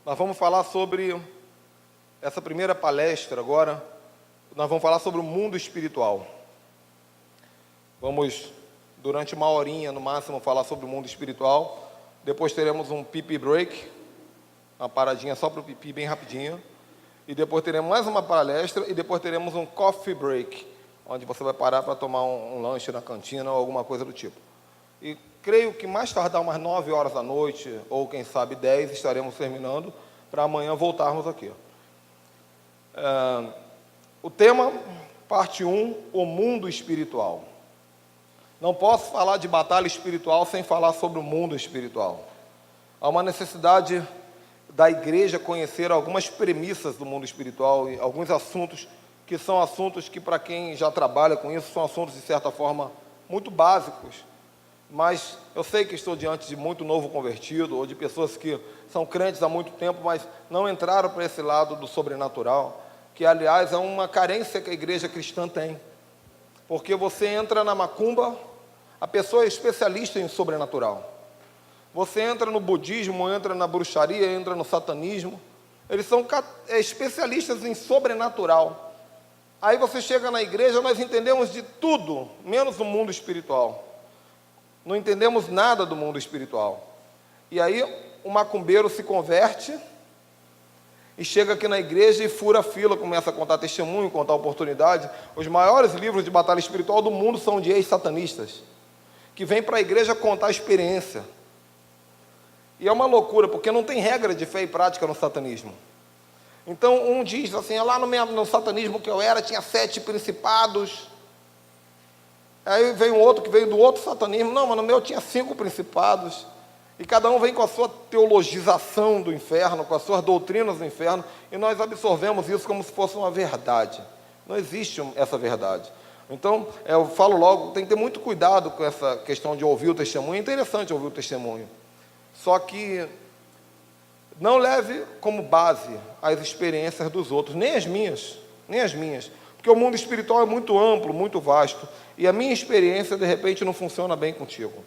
Nós vamos falar sobre essa primeira palestra agora. Nós vamos falar sobre o mundo espiritual. Vamos, durante uma horinha no máximo, falar sobre o mundo espiritual. Depois teremos um pipi break, uma paradinha só para o pipi, bem rapidinho. E depois teremos mais uma palestra e depois teremos um coffee break, onde você vai parar para tomar um lanche na cantina ou alguma coisa do tipo. E creio que mais tardar umas 9 horas da noite, ou quem sabe 10, estaremos terminando, para amanhã voltarmos aqui. O tema, parte 1, o mundo espiritual. Não posso falar de batalha espiritual sem falar sobre o mundo espiritual. Há uma necessidade da igreja conhecer algumas premissas do mundo espiritual e alguns assuntos que são assuntos que, para quem já trabalha com isso, são assuntos, de certa forma, muito básicos. Mas eu sei que estou diante de muito novo convertido, ou de pessoas que são crentes há muito tempo, mas não entraram para esse lado do sobrenatural, que, aliás, é uma carência que a igreja cristã tem. Porque você entra na macumba, a pessoa é especialista em sobrenatural. Você entra no budismo, entra na bruxaria, entra no satanismo, eles são especialistas em sobrenatural. Aí você chega na igreja, nós entendemos de tudo, menos o mundo espiritual. Não entendemos nada do mundo espiritual. E aí o macumbeiro se converte e chega aqui na igreja e fura a fila, começa a contar testemunho, contar oportunidade. Os maiores livros de batalha espiritual do mundo são de ex-satanistas, que vêm para a igreja contar a experiência. E é uma loucura, porque não tem regra de fé e prática no satanismo. Então, um diz assim, lá no satanismo que eu era, tinha 7 principados. Aí vem um outro que veio do outro satanismo, não, mas no meu tinha 5 principados. E cada um vem com a sua teologização do inferno, com as suas doutrinas do inferno, e nós absorvemos isso como se fosse uma verdade. Não existe essa verdade. Então, eu falo logo, tem que ter muito cuidado com essa questão de ouvir o testemunho. É interessante ouvir o testemunho. Só que não leve como base as experiências dos outros, nem as minhas. Porque o mundo espiritual é muito amplo, muito vasto, e a minha experiência, de repente, não funciona bem contigo.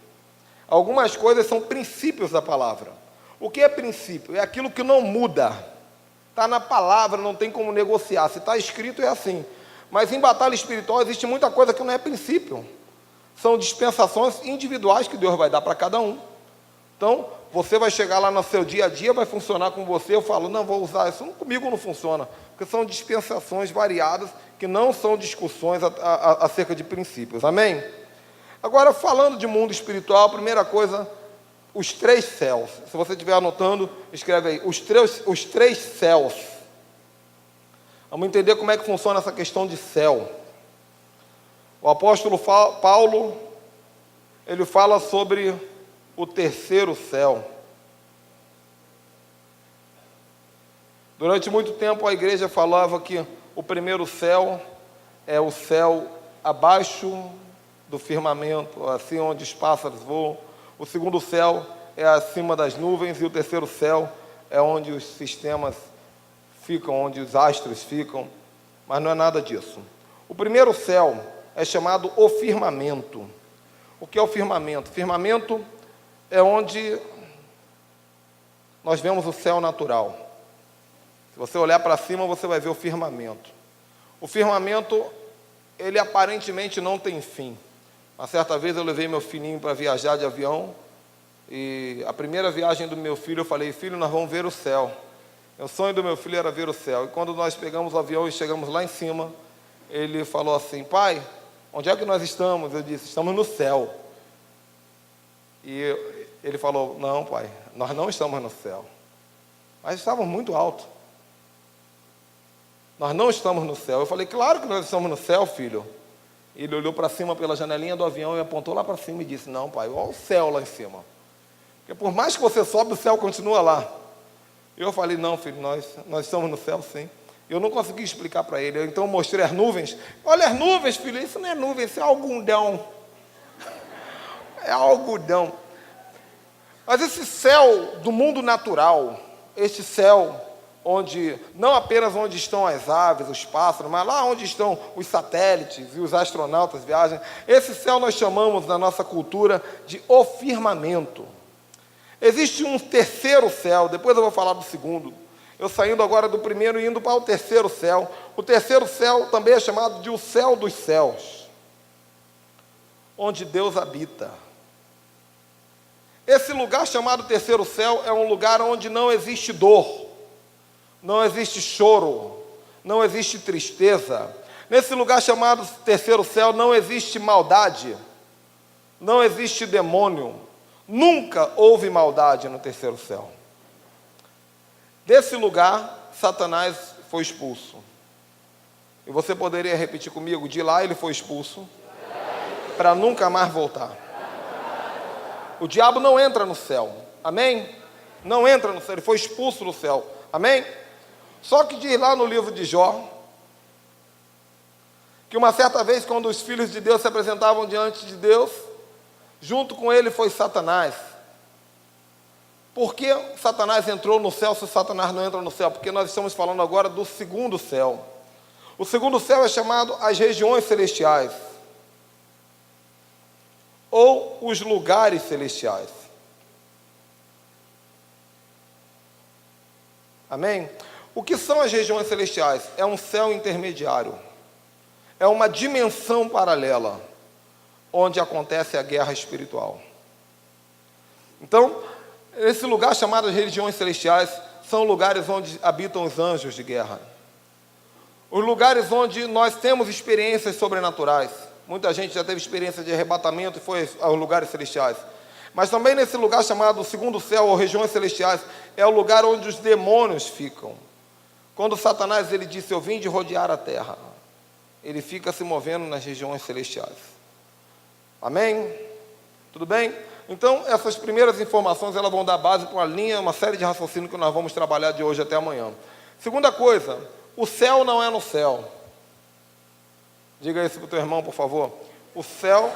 Algumas coisas são princípios da palavra. O que é princípio? É aquilo que não muda. Está na palavra, não tem como negociar. Se está escrito, é assim. Mas em batalha espiritual existe muita coisa que não é princípio. São dispensações individuais que Deus vai dar para cada um. Então, você vai chegar lá no seu dia a dia, vai funcionar com você, eu falo, não, vou usar isso, comigo não funciona, porque são dispensações variadas, que não são discussões acerca de princípios, amém? Agora, falando de mundo espiritual, a primeira coisa, os 3 céus, se você estiver anotando, escreve aí, os três céus. Vamos entender como é que funciona essa questão de céu. O apóstolo Paulo, ele fala sobre o terceiro céu. Durante muito tempo a igreja falava que o primeiro céu é o céu abaixo do firmamento, assim onde os pássaros voam. O segundo céu é acima das nuvens e o terceiro céu é onde os sistemas ficam, onde os astros ficam, mas não é nada disso. O primeiro céu é chamado o firmamento. O que é o firmamento? Firmamento é onde nós vemos o céu natural. Se você olhar para cima, você vai ver o firmamento. O firmamento, ele aparentemente não tem fim. Uma certa vez eu levei meu filhinho para viajar de avião, e a primeira viagem do meu filho, eu falei, filho, nós vamos ver o céu. O sonho do meu filho era ver o céu. E quando nós pegamos o avião e chegamos lá em cima, ele falou assim, pai, onde é que nós estamos? Eu disse, estamos no céu. E ele falou, não, pai, nós não estamos no céu. Mas estávamos muito alto. Nós não estamos no céu. Eu falei, claro que nós estamos no céu, filho. Ele olhou para cima pela janelinha do avião e apontou lá para cima e disse, não, pai, olha o céu lá em cima. Porque por mais que você sobe, o céu continua lá. Eu falei, não, filho, nós estamos no céu, sim. Eu não consegui explicar para ele. Eu então mostrei as nuvens. Olha as nuvens, filho, isso não é nuvem, isso é algodão. É algodão. Mas esse céu do mundo natural, este céu onde, não apenas onde estão as aves, os pássaros, mas lá onde estão os satélites e os astronautas viajam, esse céu nós chamamos na nossa cultura de o firmamento. Existe um terceiro céu, depois eu vou falar do segundo. Eu saindo agora do primeiro e indo para o terceiro céu. O terceiro céu também é chamado de o céu dos céus, onde Deus habita. Esse lugar chamado terceiro céu é um lugar onde não existe dor, não existe choro, não existe tristeza. Nesse lugar chamado terceiro céu não existe maldade, não existe demônio. Nunca houve maldade no terceiro céu. Desse lugar, Satanás foi expulso. E você poderia repetir comigo? De lá ele foi expulso, para nunca mais voltar. O diabo não entra no céu, amém? Não entra no céu, ele foi expulso do céu, amém? Só que diz lá no livro de Jó, que uma certa vez, quando os filhos de Deus se apresentavam diante de Deus, junto com ele foi Satanás. Por que Satanás entrou no céu se Satanás não entra no céu? Porque nós estamos falando agora do segundo céu. O segundo céu é chamado as regiões celestiais, ou os lugares celestiais. Amém? O que são as regiões celestiais? É um céu intermediário. É uma dimensão paralela, onde acontece a guerra espiritual. Então, esse lugar chamado regiões celestiais são lugares onde habitam os anjos de guerra. Os lugares onde nós temos experiências sobrenaturais. Muita gente já teve experiência de arrebatamento e foi aos lugares celestiais. Mas também nesse lugar chamado segundo céu ou regiões celestiais, é o lugar onde os demônios ficam. Quando Satanás ele disse, eu vim de rodear a terra, ele fica se movendo nas regiões celestiais. Amém? Tudo bem? Então, essas primeiras informações elas vão dar base para uma linha, uma série de raciocínio que nós vamos trabalhar de hoje até amanhã. Segunda coisa, o céu não é no céu. Diga isso para o teu irmão, por favor. O céu...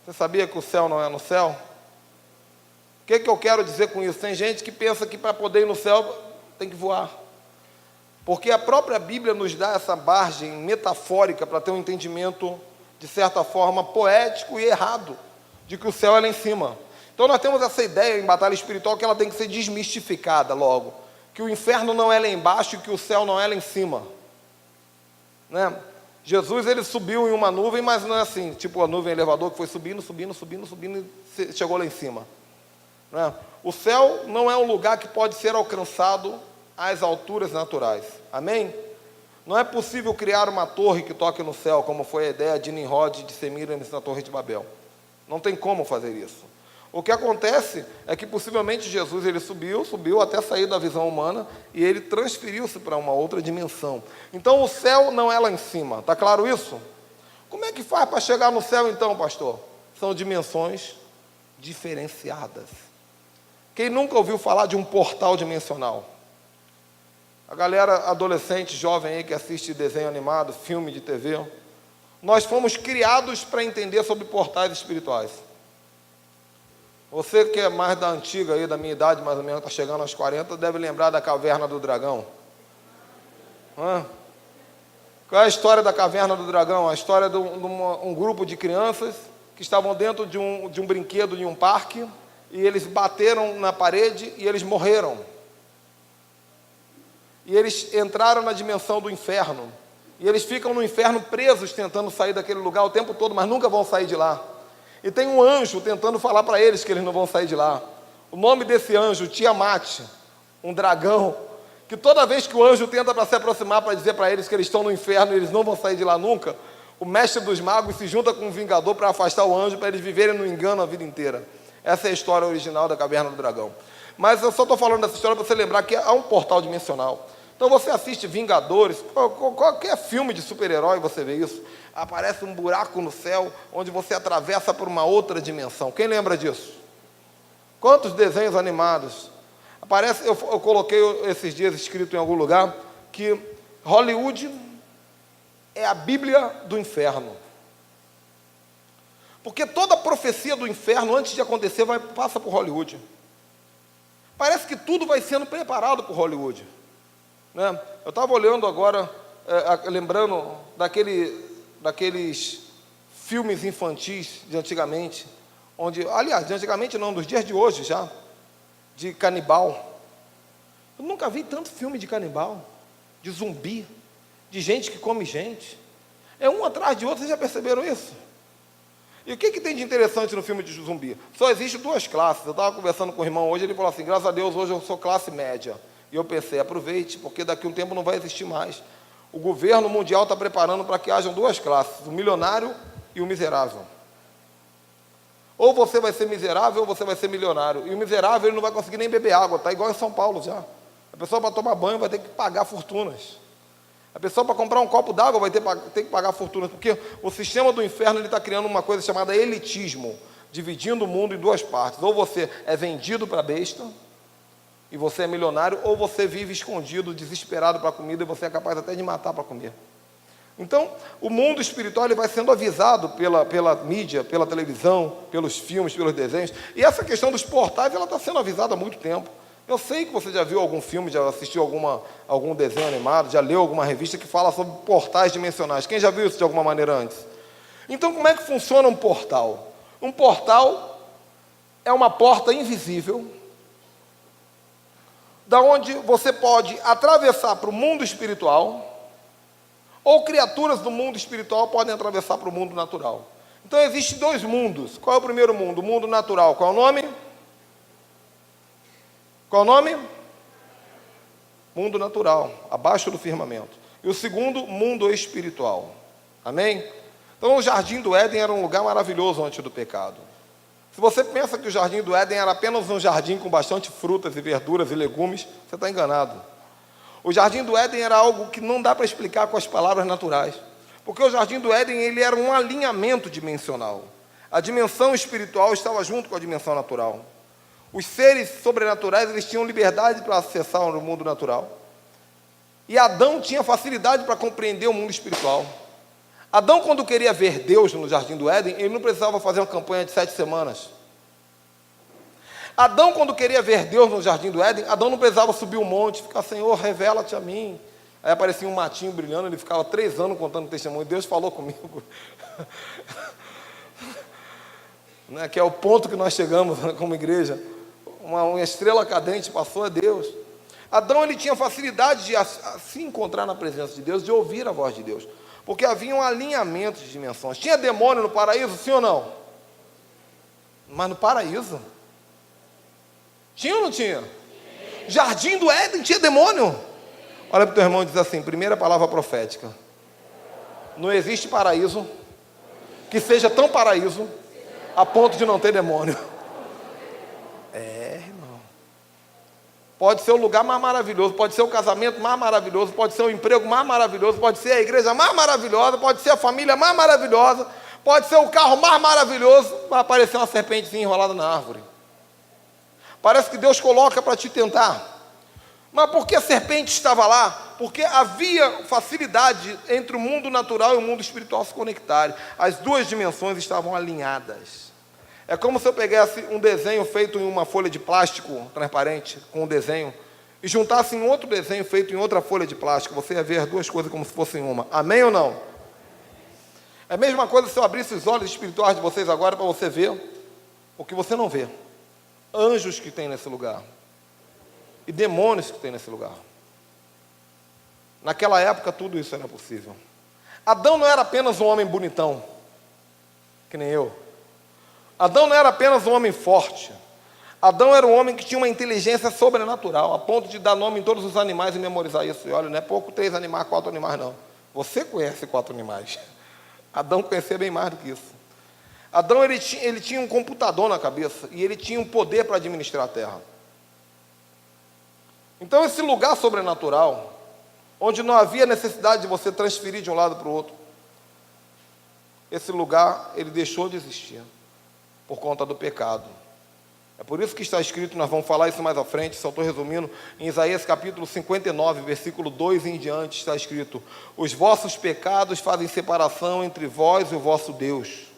Você sabia que o céu não é no céu? O que eu quero dizer com isso? Tem gente que pensa que para poder ir no céu tem que voar. Porque a própria Bíblia nos dá essa margem metafórica para ter um entendimento, de certa forma, poético e errado, de que o céu é lá em cima. Então nós temos essa ideia em batalha espiritual que ela tem que ser desmistificada logo. Que o inferno não é lá embaixo e que o céu não é lá em cima. Né? Jesus ele subiu em uma nuvem, mas não é assim, tipo a nuvem elevador que foi subindo e chegou lá em cima. Né? O céu não é um lugar que pode ser alcançado às alturas naturais. Amém? Não é possível criar uma torre que toque no céu, como foi a ideia de Nimrod e de Semíramis na Torre de Babel. Não tem como fazer isso. O que acontece é que possivelmente Jesus ele subiu até sair da visão humana e ele transferiu-se para uma outra dimensão. Então o céu não é lá em cima, está claro isso? Como é que faz para chegar no céu então, pastor? São dimensões diferenciadas. Quem nunca ouviu falar de um portal dimensional? A galera adolescente, jovem aí que assiste desenho animado, filme de TV, nós fomos criados para entender sobre portais espirituais. Você que é mais da antiga aí, da minha idade, mais ou menos, está chegando aos 40, deve lembrar da Caverna do Dragão. Qual é a história da Caverna do Dragão? A história de um grupo de crianças que estavam dentro de um brinquedo em um parque e eles bateram na parede e eles morreram. E eles entraram na dimensão do inferno. E eles ficam no inferno presos, tentando sair daquele lugar o tempo todo, mas nunca vão sair de lá. E tem um anjo tentando falar para eles que eles não vão sair de lá. O nome desse anjo, Tiamat, um dragão, que toda vez que o anjo tenta para se aproximar, para dizer para eles que eles estão no inferno e eles não vão sair de lá nunca, o mestre dos magos se junta com um vingador para afastar o anjo, para eles viverem no engano a vida inteira. Essa é a história original da Caverna do Dragão. Mas eu só estou falando dessa história para você lembrar que há um portal dimensional. Então você assiste Vingadores, qualquer filme de super-herói você vê isso. Aparece um buraco no céu, onde você atravessa por uma outra dimensão. Quem lembra disso? Quantos desenhos animados? Aparece, eu coloquei esses dias escrito em algum lugar, que Hollywood é a Bíblia do inferno. Porque toda a profecia do inferno, antes de acontecer, passa por Hollywood. Parece que tudo vai sendo preparado por Hollywood. Né? Eu estava olhando agora, lembrando daqueles filmes infantis de antigamente, onde, aliás, antigamente não, nos dias de hoje já, de canibal. Eu nunca vi tanto filme de canibal, de zumbi, de gente que come gente. É um atrás de outro, vocês já perceberam isso? E o que tem de interessante no filme de zumbi? Só existe duas classes. Eu estava conversando com o irmão hoje, ele falou assim, graças a Deus, hoje eu sou classe média. E eu pensei, aproveite, porque daqui a um tempo não vai existir mais. O governo mundial está preparando para que hajam duas classes, o milionário e o miserável. Ou você vai ser miserável ou você vai ser milionário. E o miserável ele não vai conseguir nem beber água, está igual em São Paulo já. A pessoa para tomar banho vai ter que pagar fortunas. A pessoa para comprar um copo d'água vai ter que pagar fortunas, porque o sistema do inferno está criando uma coisa chamada elitismo, dividindo o mundo em duas partes. Ou você é vendido para a besta, e você é milionário, ou você vive escondido, desesperado para a comida, e você é capaz até de matar para comer. Então, o mundo espiritual ele vai sendo avisado pela mídia, pela televisão, pelos filmes, pelos desenhos, e essa questão dos portais ela está sendo avisada há muito tempo. Eu sei que você já viu algum filme, já assistiu algum desenho animado, já leu alguma revista que fala sobre portais dimensionais. Quem já viu isso de alguma maneira antes? Então, como é que funciona um portal? Um portal é uma porta invisível, da onde você pode atravessar para o mundo espiritual, ou criaturas do mundo espiritual podem atravessar para o mundo natural. Então, existem dois mundos. Qual é o primeiro mundo? O mundo natural. Qual é o nome? Qual é o nome? Mundo natural, abaixo do firmamento. E o segundo, mundo espiritual. Amém? Então, o Jardim do Éden era um lugar maravilhoso antes do pecado. Se você pensa que o Jardim do Éden era apenas um jardim com bastante frutas e verduras e legumes, você está enganado. O Jardim do Éden era algo que não dá para explicar com as palavras naturais. Porque o Jardim do Éden ele era um alinhamento dimensional. A dimensão espiritual estava junto com a dimensão natural. Os seres sobrenaturais eles tinham liberdade para acessar o mundo natural. E Adão tinha facilidade para compreender o mundo espiritual. Adão, quando queria ver Deus no Jardim do Éden, ele não precisava fazer uma campanha de 7 semanas. Adão, quando queria ver Deus no Jardim do Éden, Adão não precisava subir um monte, ficar, Senhor, revela-te a mim. Aí aparecia um matinho brilhando, ele ficava 3 anos contando testemunho. Deus falou comigo. Né, que é o ponto que nós chegamos como igreja. Uma estrela cadente passou a Deus. Adão ele tinha facilidade de se encontrar na presença de Deus, de ouvir a voz de Deus. Porque havia um alinhamento de dimensões. Tinha demônio no paraíso, sim ou não? Mas no paraíso? Tinha ou não tinha? Jardim do Éden tinha demônio? Olha para o teu irmão e diz assim, primeira palavra profética. Não existe paraíso que seja tão paraíso a ponto de não ter demônio. Irmão. Pode ser o lugar mais maravilhoso, pode ser o casamento mais maravilhoso, pode ser o emprego mais maravilhoso, pode ser a igreja mais maravilhosa, pode ser a família mais maravilhosa, pode ser o carro mais maravilhoso, vai aparecer uma serpentezinha enrolada na árvore. Parece que Deus coloca para te tentar. Mas por que a serpente estava lá? Porque havia facilidade entre o mundo natural e o mundo espiritual se conectarem. As duas dimensões estavam alinhadas. É como se eu pegasse um desenho feito em uma folha de plástico transparente, com um desenho, e juntasse em outro desenho feito em outra folha de plástico. Você ia ver as duas coisas como se fossem uma. Amém ou não? É a mesma coisa se eu abrisse os olhos espirituais de vocês agora para você ver o que você não vê. Anjos que tem nesse lugar. E demônios que tem nesse lugar. Naquela época tudo isso era possível. Adão não era apenas um homem bonitão, que nem eu. Adão não era apenas um homem forte. Adão era um homem que tinha uma inteligência sobrenatural, a ponto de dar nome em todos os animais e memorizar isso. E olha, não é pouco 3 animais, 4 animais, não. Você conhece 4 animais. Adão conhecia bem mais do que isso. Adão ele tinha um computador na cabeça e ele tinha um poder para administrar a terra. Então esse lugar sobrenatural, onde não havia necessidade de você transferir de um lado para o outro, esse lugar ele deixou de existir por conta do pecado. É por isso que está escrito, nós vamos falar isso mais à frente, só estou resumindo, em Isaías capítulo 59, versículo 2 em diante, está escrito: os vossos pecados fazem separação entre vós e o vosso Deus.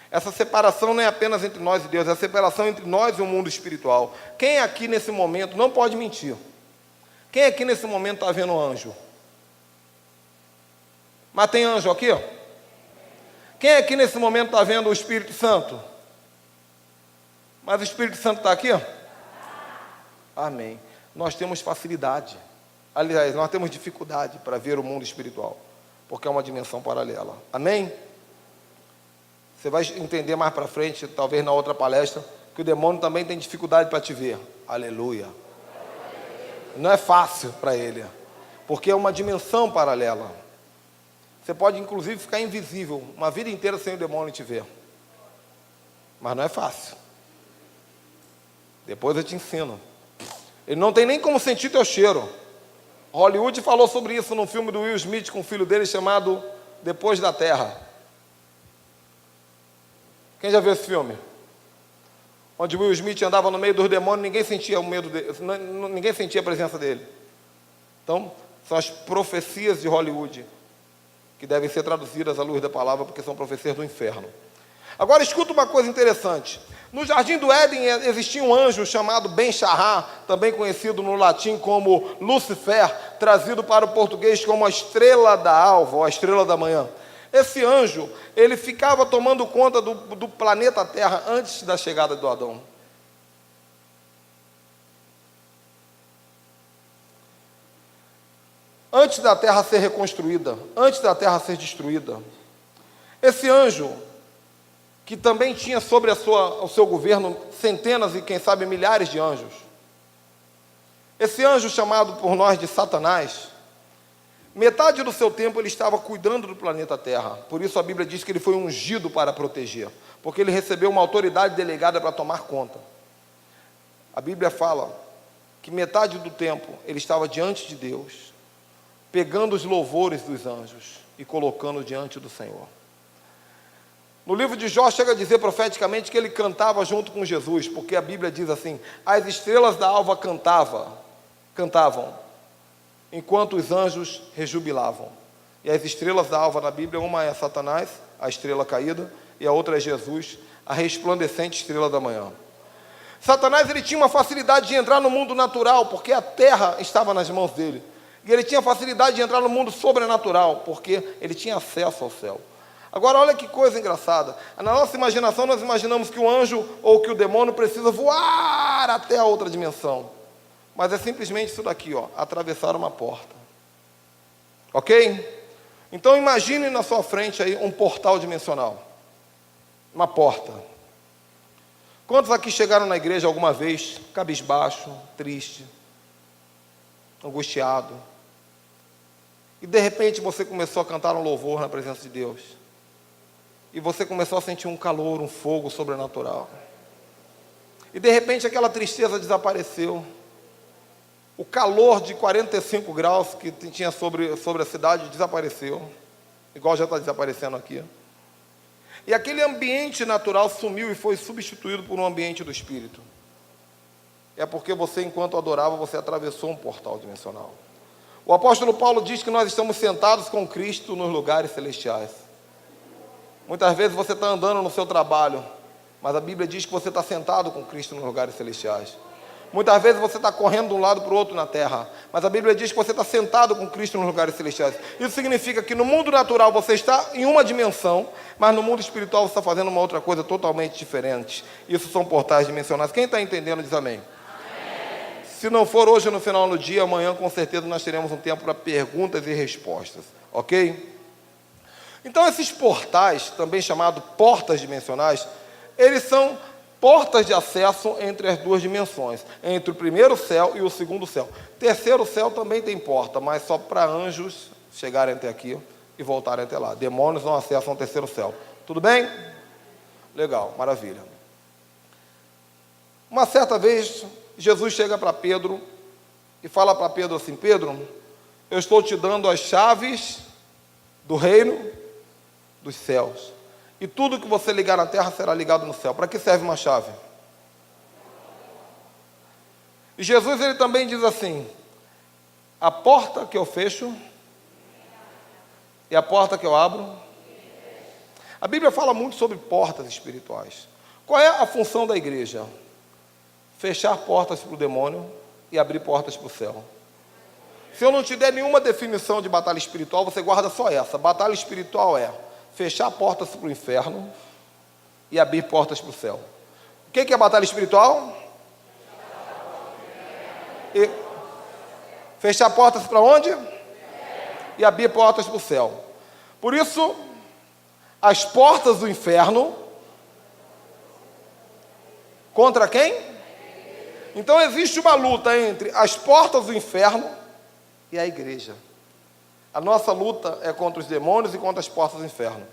Essa separação não é apenas entre nós e Deus, é a separação entre nós e o mundo espiritual. Quem aqui nesse momento não pode mentir? Quem aqui nesse momento está vendo anjo? Mas tem anjo aqui? Ó. Quem aqui nesse momento está vendo o Espírito Santo? Mas o Espírito Santo está aqui? Amém. Nós temos facilidade. Aliás, nós temos dificuldade para ver o mundo espiritual, porque é uma dimensão paralela. Amém? Você vai entender mais para frente, talvez na outra palestra, que o demônio também tem dificuldade para te ver. Aleluia. Não é fácil para ele, porque é uma dimensão paralela. Você pode, inclusive, ficar invisível uma vida inteira sem o demônio te ver. Mas não é fácil. Depois eu te ensino. Ele não tem nem como sentir teu cheiro. Hollywood falou sobre isso num filme do Will Smith com o filho dele chamado Depois da Terra. Quem já viu esse filme? Onde Will Smith andava no meio dos demônios, ninguém sentia o medo dele, ninguém sentia a presença dele. Então, são as profecias de Hollywood que devem ser traduzidas à luz da palavra, porque são profecias do inferno. Agora escuta uma coisa interessante. No Jardim do Éden existia um anjo chamado Ben-Shahar, também conhecido no latim como Lucifer, trazido para o português como a estrela da alva, ou a estrela da manhã. Esse anjo, ele ficava tomando conta do planeta Terra antes da chegada do Adão. Antes da Terra ser reconstruída, antes da Terra ser destruída. Esse anjo, que também tinha sobre o seu governo centenas e quem sabe milhares de anjos. Esse anjo chamado por nós de Satanás, metade do seu tempo ele estava cuidando do planeta Terra. Por isso a Bíblia diz que ele foi ungido para proteger, porque ele recebeu uma autoridade delegada para tomar conta. A Bíblia fala que metade do tempo ele estava diante de Deus, pegando os louvores dos anjos e colocando diante do Senhor. No livro de Jó chega a dizer profeticamente que ele cantava junto com Jesus, porque a Bíblia diz assim: as estrelas da alva cantavam, enquanto os anjos rejubilavam. E as estrelas da alva na Bíblia, uma é Satanás, a estrela caída, e a outra é Jesus, a resplandecente estrela da manhã. Satanás ele tinha uma facilidade de entrar no mundo natural, porque a terra estava nas mãos dele. E ele tinha facilidade de entrar no mundo sobrenatural, porque ele tinha acesso ao céu. Agora, olha que coisa engraçada. Na nossa imaginação, nós imaginamos que o anjo ou que o demônio precisa voar até a outra dimensão. Mas é simplesmente isso daqui, ó, atravessar uma porta. Ok? Então, imagine na sua frente aí um portal dimensional. Uma porta. Quantos aqui chegaram na igreja alguma vez, cabisbaixo, triste, angustiado? E de repente você começou a cantar um louvor na presença de Deus. E você começou a sentir um calor, um fogo sobrenatural. E de repente aquela tristeza desapareceu. O calor de 45 graus que tinha sobre a cidade desapareceu. Igual já está desaparecendo aqui. E aquele ambiente natural sumiu e foi substituído por um ambiente do Espírito. É porque você, enquanto adorava, você atravessou um portal dimensional. O apóstolo Paulo diz que nós estamos sentados com Cristo nos lugares celestiais. Muitas vezes você está andando no seu trabalho, mas a Bíblia diz que você está sentado com Cristo nos lugares celestiais. Muitas vezes você está correndo de um lado para o outro na terra, mas a Bíblia diz que você está sentado com Cristo nos lugares celestiais. Isso significa que no mundo natural você está em uma dimensão, mas no mundo espiritual você está fazendo uma outra coisa totalmente diferente. Isso são portais dimensionais. Quem está entendendo diz amém. Amém. Se não for hoje no final do dia, amanhã com certeza nós teremos um tempo para perguntas e respostas, ok? Então esses portais, também chamados portas dimensionais, eles são portas de acesso entre as duas dimensões, entre o primeiro céu e o segundo céu. Terceiro céu também tem porta, mas só para anjos chegarem até aqui e voltarem até lá. Demônios não acessam o terceiro céu. Tudo bem? Legal, maravilha. Uma certa vez, Jesus chega para Pedro e fala para Pedro assim: Pedro, eu estou te dando as chaves do reino dos céus. E tudo que você ligar na terra será ligado no céu. Para que serve uma chave? E Jesus ele também diz assim: a porta que eu fecho e a porta que eu abro. A Bíblia fala muito sobre portas espirituais. Qual é a função da igreja? Fechar portas para o demônio e abrir portas para o céu. Se eu não te der nenhuma definição de batalha espiritual, você guarda só essa. Batalha espiritual é fechar portas para o inferno e abrir portas para o céu. O que é batalha espiritual? E fechar portas para onde? E abrir portas para o céu. Por isso, as portas do inferno, contra quem? Então existe uma luta entre as portas do inferno e a igreja. A nossa luta é contra os demônios e contra as portas do inferno.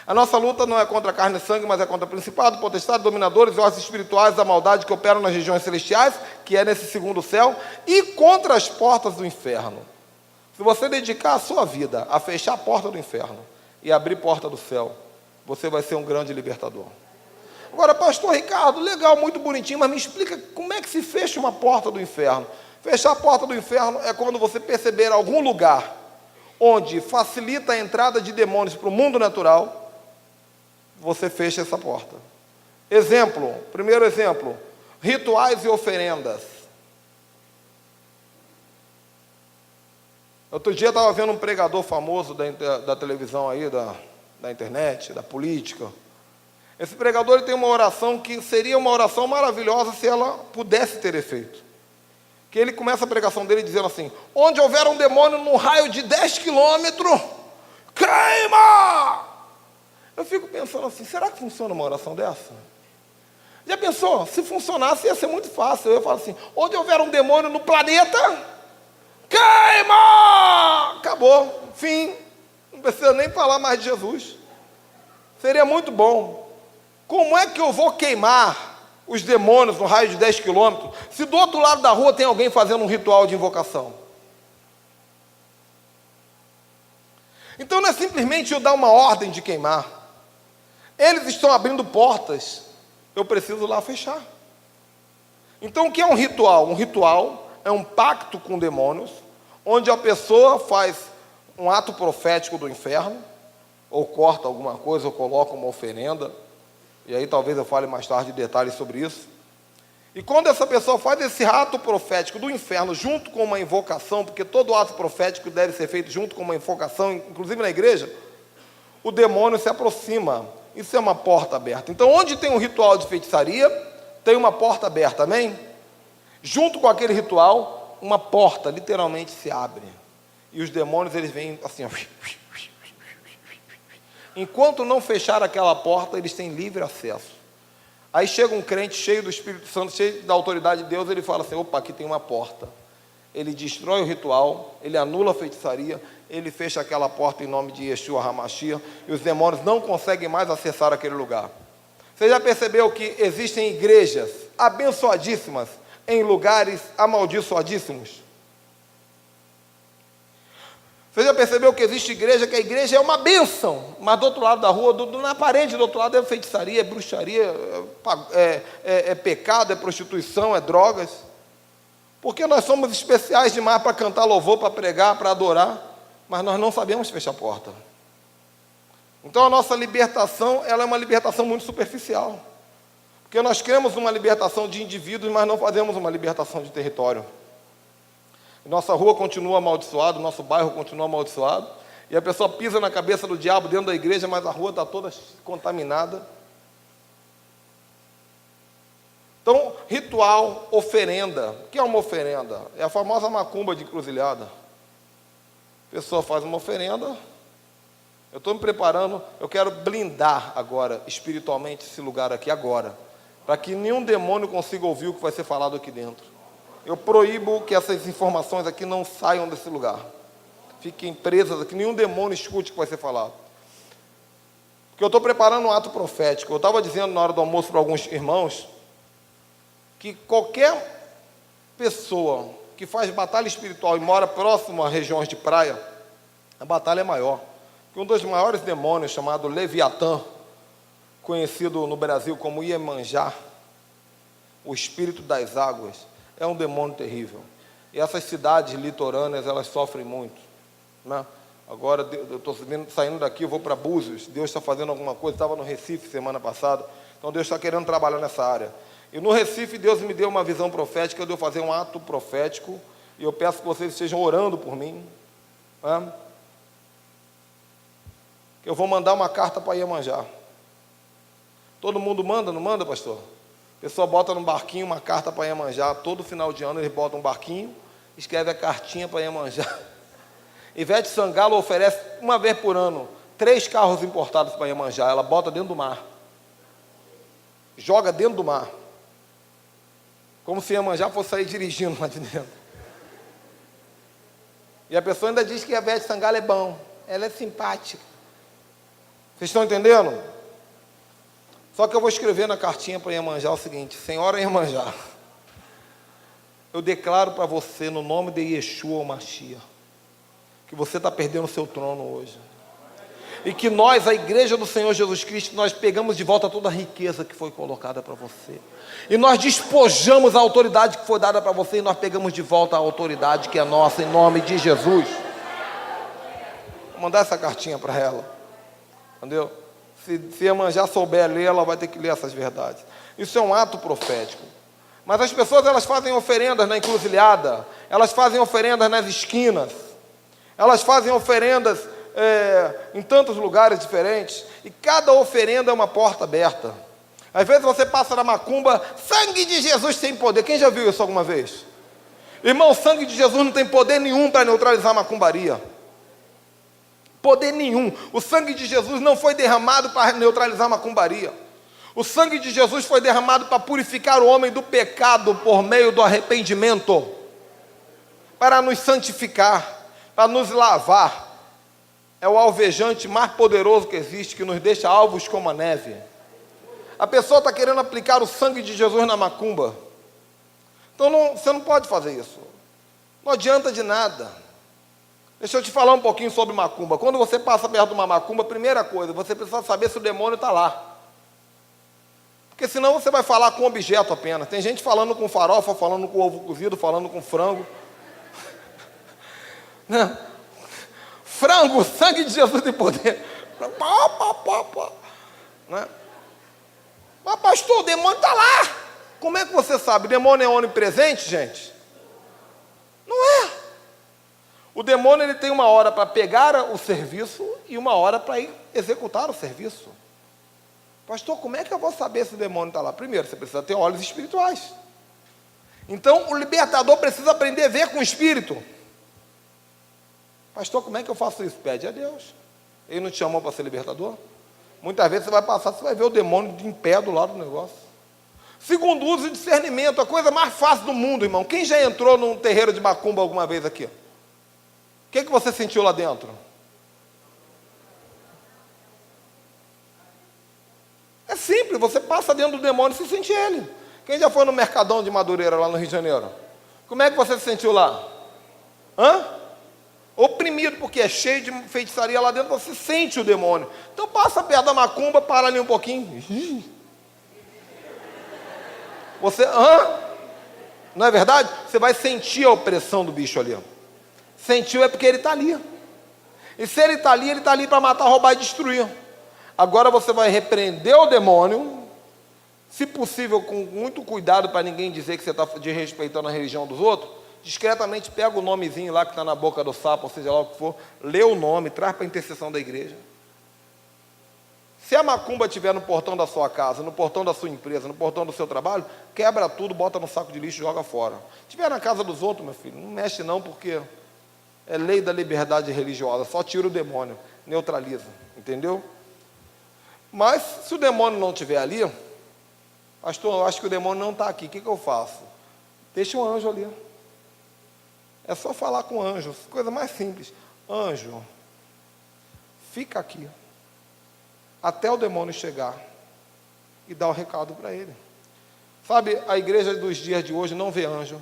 A nossa luta não é contra a carne e sangue, mas é contra principados, potestades, dominadores e ordens espirituais da maldade que operam nas regiões celestiais, que é nesse segundo céu, e contra as portas do inferno. Se você dedicar a sua vida a fechar a porta do inferno e abrir a porta do céu, você vai ser um grande libertador. Agora, pastor Ricardo, legal, muito bonitinho, mas me explica como é que se fecha uma porta do inferno. Fechar a porta do inferno é quando você perceber algum lugar onde facilita a entrada de demônios para o mundo natural, você fecha essa porta. Exemplo, primeiro exemplo, rituais e oferendas. Outro dia eu estava vendo um pregador famoso da televisão aí, da internet, da política. Esse pregador ele tem uma oração que seria uma oração maravilhosa se ela pudesse ter efeito. Que ele começa a pregação dele dizendo assim: onde houver um demônio num raio de 10 quilômetros, queima! Eu fico pensando assim, será que funciona uma oração dessa? Já pensou? Se funcionasse ia ser muito fácil. Eu ia falar assim, onde houver um demônio no planeta, queima! Acabou, fim. Não precisa nem falar mais de Jesus. Seria muito bom. Como é que eu vou queimar os demônios no raio de 10 quilômetros, se do outro lado da rua tem alguém fazendo um ritual de invocação? Então não é simplesmente eu dar uma ordem de queimar. Eles estão abrindo portas, eu preciso lá fechar. Então o que é um ritual? Um ritual é um pacto com demônios, onde a pessoa faz um ato profético do inferno, ou corta alguma coisa, ou coloca uma oferenda, e aí talvez eu fale mais tarde detalhes sobre isso. E quando essa pessoa faz esse ato profético do inferno junto com uma invocação, porque todo ato profético deve ser feito junto com uma invocação, inclusive na igreja, o demônio se aproxima. Isso é uma porta aberta. Então, onde tem um ritual de feitiçaria, tem uma porta aberta, amém? Junto com aquele ritual, uma porta literalmente se abre. E os demônios, eles vêm assim, ó. Enquanto não fechar aquela porta, eles têm livre acesso. Aí chega um crente cheio do Espírito Santo, cheio da autoridade de Deus, ele fala assim, opa, aqui tem uma porta. Ele destrói o ritual, ele anula a feitiçaria, ele fecha aquela porta em nome de Yeshua HaMashiach, e os demônios não conseguem mais acessar aquele lugar. Você já percebeu que existem igrejas abençoadíssimas em lugares amaldiçoadíssimos? Você já percebeu que existe igreja, que a igreja é uma bênção, mas do outro lado da rua, na parede do outro lado é feitiçaria, é bruxaria, é pecado, é prostituição, é drogas? Porque nós somos especiais demais para cantar louvor, para pregar, para adorar, mas nós não sabemos fechar a porta. Então a nossa libertação, ela é uma libertação muito superficial. Porque nós queremos uma libertação de indivíduos, mas não fazemos uma libertação de território. Nossa rua continua amaldiçoada, nosso bairro continua amaldiçoado, e a pessoa pisa na cabeça do diabo dentro da igreja, mas a rua está toda contaminada. Então, ritual, oferenda. O que é uma oferenda? É a famosa macumba de encruzilhada. A pessoa faz uma oferenda. Eu estou me preparando, eu quero blindar agora, espiritualmente, esse lugar aqui agora, para que nenhum demônio consiga ouvir o que vai ser falado aqui dentro. Eu proíbo que essas informações aqui não saiam desse lugar. Fiquem presas aqui, nenhum demônio escute o que vai ser falado. Porque eu estou preparando um ato profético. Eu estava dizendo na hora do almoço para alguns irmãos que qualquer pessoa que faz batalha espiritual e mora próximo a regiões de praia, a batalha é maior. Que um dos maiores demônios, chamado Leviatã, conhecido no Brasil como Iemanjá, o espírito das águas, é um demônio terrível. E essas cidades litorâneas, elas sofrem muito, né? Agora, eu estou saindo daqui, eu vou para Búzios, Deus está fazendo alguma coisa, estava no Recife semana passada, então Deus está querendo trabalhar nessa área. E no Recife, Deus me deu uma visão profética de eu fazer um ato profético, e eu peço que vocês estejam orando por mim, né? Eu vou mandar uma carta para Iemanjá. Todo mundo manda, não manda, pastor? pessoa bota num barquinho uma carta para Iemanjá, todo final de ano eles botam um barquinho, escreve a cartinha para Iemanjá. Ivete Sangalo oferece uma vez por ano 3 carros importados para Iemanjá, ela bota dentro do mar, joga dentro do mar, como se Iemanjá fosse sair dirigindo lá de dentro. E a pessoa ainda diz que a Ivete Sangalo é bom, ela é simpática. Vocês estão entendendo? Só que eu vou escrever na cartinha para Iemanjá o seguinte: Senhora Iemanjá, eu declaro para você, no nome de Yeshua ou Mashiach, que você está perdendo o seu trono hoje. E que nós, a igreja do Senhor Jesus Cristo, nós pegamos de volta toda a riqueza que foi colocada para você. E nós despojamos a autoridade que foi dada para você, e nós pegamos de volta a autoridade que é nossa, em nome de Jesus. Vou mandar essa cartinha para ela. Entendeu? Se Iemanjá souber ler, ela vai ter que ler essas verdades. Isso é um ato profético. Mas as pessoas, elas fazem oferendas na encruzilhada, elas fazem oferendas nas esquinas, elas fazem oferendas em tantos lugares diferentes, e cada oferenda é uma porta aberta. Às vezes você passa na macumba, sangue de Jesus tem poder. Quem já viu isso alguma vez? Irmão, o sangue de Jesus não tem poder nenhum para neutralizar a macumbaria. Poder nenhum. O sangue de Jesus não foi derramado para neutralizar a macumbaria. O sangue de Jesus foi derramado para purificar o homem do pecado por meio do arrependimento, para nos santificar, para nos lavar. É o alvejante mais poderoso que existe, que nos deixa alvos como a neve. A pessoa está querendo aplicar o sangue de Jesus na macumba. Então você não pode fazer isso. Não adianta de nada. Deixa eu te falar um pouquinho sobre macumba. Quando você passa perto de uma macumba, primeira coisa, você precisa saber se o demônio está lá. Porque senão você vai falar com objeto apenas. Tem gente falando com farofa, falando com ovo cozido, falando com frango. Não. Frango, sangue de Jesus tem poder. Né? Mas pastor, o demônio está lá. Como é que você sabe? O demônio é onipresente, gente? Não é. O demônio, ele tem uma hora para pegar o serviço e uma hora para ir executar o serviço. Pastor, como é que eu vou saber se o demônio está lá? Primeiro, você precisa ter olhos espirituais. Então, o libertador precisa aprender a ver com o espírito. Pastor, como é que eu faço isso? Pede a Deus. Ele não te chamou para ser libertador? Muitas vezes você vai passar, você vai ver o demônio em pé do lado do negócio. Segundo, uso e discernimento, a coisa mais fácil do mundo, irmão. Quem já entrou num terreiro de macumba alguma vez aqui? O que você sentiu lá dentro? É simples, você passa dentro do demônio e se sente ele. Quem já foi no Mercadão de Madureira, lá no Rio de Janeiro? Como é que você se sentiu lá? Oprimido, porque é cheio de feitiçaria lá dentro, você sente o demônio. Então passa perto da macumba, para ali um pouquinho. Você, não é verdade? Você vai sentir a opressão do bicho ali. Sentiu é porque ele está ali. E se ele está ali para matar, roubar e destruir. Agora você vai repreender o demônio, se possível com muito cuidado para ninguém dizer que você está desrespeitando a religião dos outros. Discretamente pega o nomezinho lá que está na boca do sapo, ou seja lá o que for, lê o nome, traz para a intercessão da igreja. Se a macumba estiver no portão da sua casa, no portão da sua empresa, no portão do seu trabalho, quebra tudo, bota no saco de lixo e joga fora. Se estiver na casa dos outros, meu filho, não mexe não, porque é lei da liberdade religiosa, só tira o demônio, neutraliza, entendeu? Mas se o demônio não estiver ali, pastor, eu acho que o demônio não está aqui, o que eu faço? Deixa um anjo ali. É só falar com anjos, coisa mais simples. Anjo, fica aqui, até o demônio chegar, e dá o recado para ele. Sabe, a igreja dos dias de hoje não vê anjo,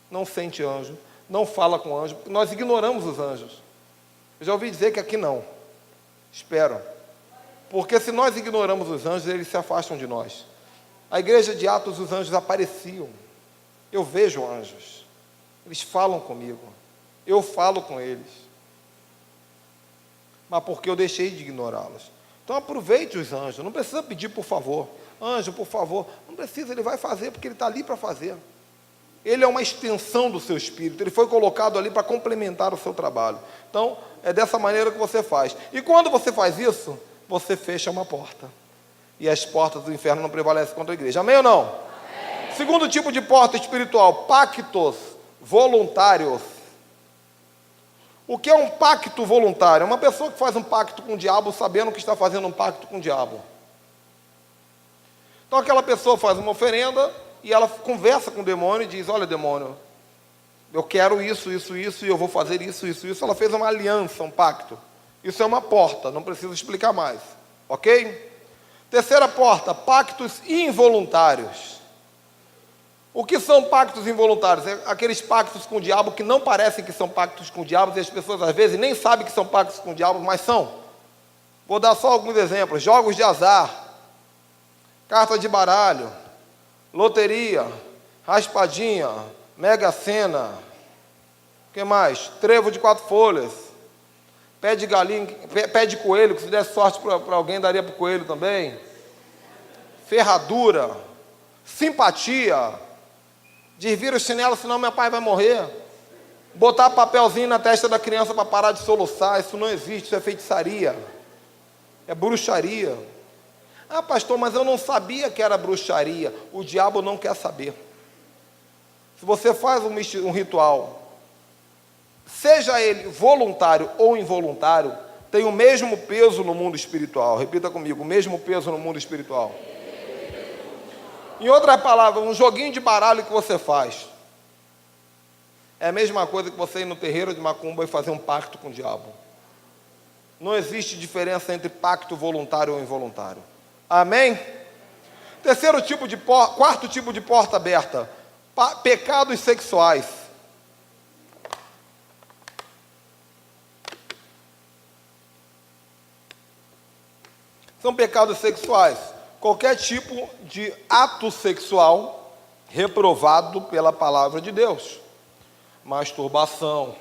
não sente anjo, não fala com anjo, porque nós ignoramos os anjos. Eu já ouvi dizer que aqui não. Espero. Porque se nós ignoramos os anjos, eles se afastam de nós. A igreja de Atos, os anjos apareciam. Eu vejo anjos. Eles falam comigo, eu falo com eles, mas porque eu deixei de ignorá-los. Então aproveite os anjos, não precisa pedir por favor, anjo por favor, não precisa, ele vai fazer porque ele está ali para fazer. Ele é uma extensão do seu espírito, ele foi colocado ali para complementar o seu trabalho. Então é dessa maneira que você faz, e quando você faz isso, você fecha uma porta, e as portas do inferno não prevalecem contra a igreja, amém ou não? Amém. Segundo tipo de porta espiritual, pactos voluntários. O que é um pacto voluntário? É uma pessoa que faz um pacto com o diabo sabendo que está fazendo um pacto com o diabo. Então aquela pessoa faz uma oferenda e ela conversa com o demônio e diz: olha, demônio, eu quero isso, isso, isso, e eu vou fazer isso, isso, isso. Ela fez uma aliança, um pacto. Isso é uma porta, não preciso explicar mais. Ok? Terceira porta, pactos involuntários. O que são pactos involuntários? É aqueles pactos com o diabo que não parecem que são pactos com o diabo, e as pessoas às vezes nem sabem que são pactos com o diabo, mas são. Vou dar só alguns exemplos: jogos de azar, carta de baralho, loteria, raspadinha, mega sena, o que mais? Trevo de 4 folhas, pé de galinha, pé de coelho, que se desse sorte para alguém daria para o coelho também, ferradura, simpatia, desvira o chinelo senão meu pai vai morrer, botar papelzinho na testa da criança para parar de soluçar, isso não existe, isso é feitiçaria, é bruxaria. Ah, pastor, mas eu não sabia que era bruxaria. O diabo não quer saber. Se você faz um ritual, seja ele voluntário ou involuntário, tem o mesmo peso no mundo espiritual. Repita comigo: o mesmo peso no mundo espiritual. Em outras palavras, um joguinho de baralho que você faz é a mesma coisa que você ir no terreiro de macumba e fazer um pacto com o diabo. Não existe diferença entre pacto voluntário ou involuntário. Amém? Quarto tipo de porta aberta, pecados sexuais. São pecados sexuais. Qualquer tipo de ato sexual reprovado pela palavra de Deus. Masturbação,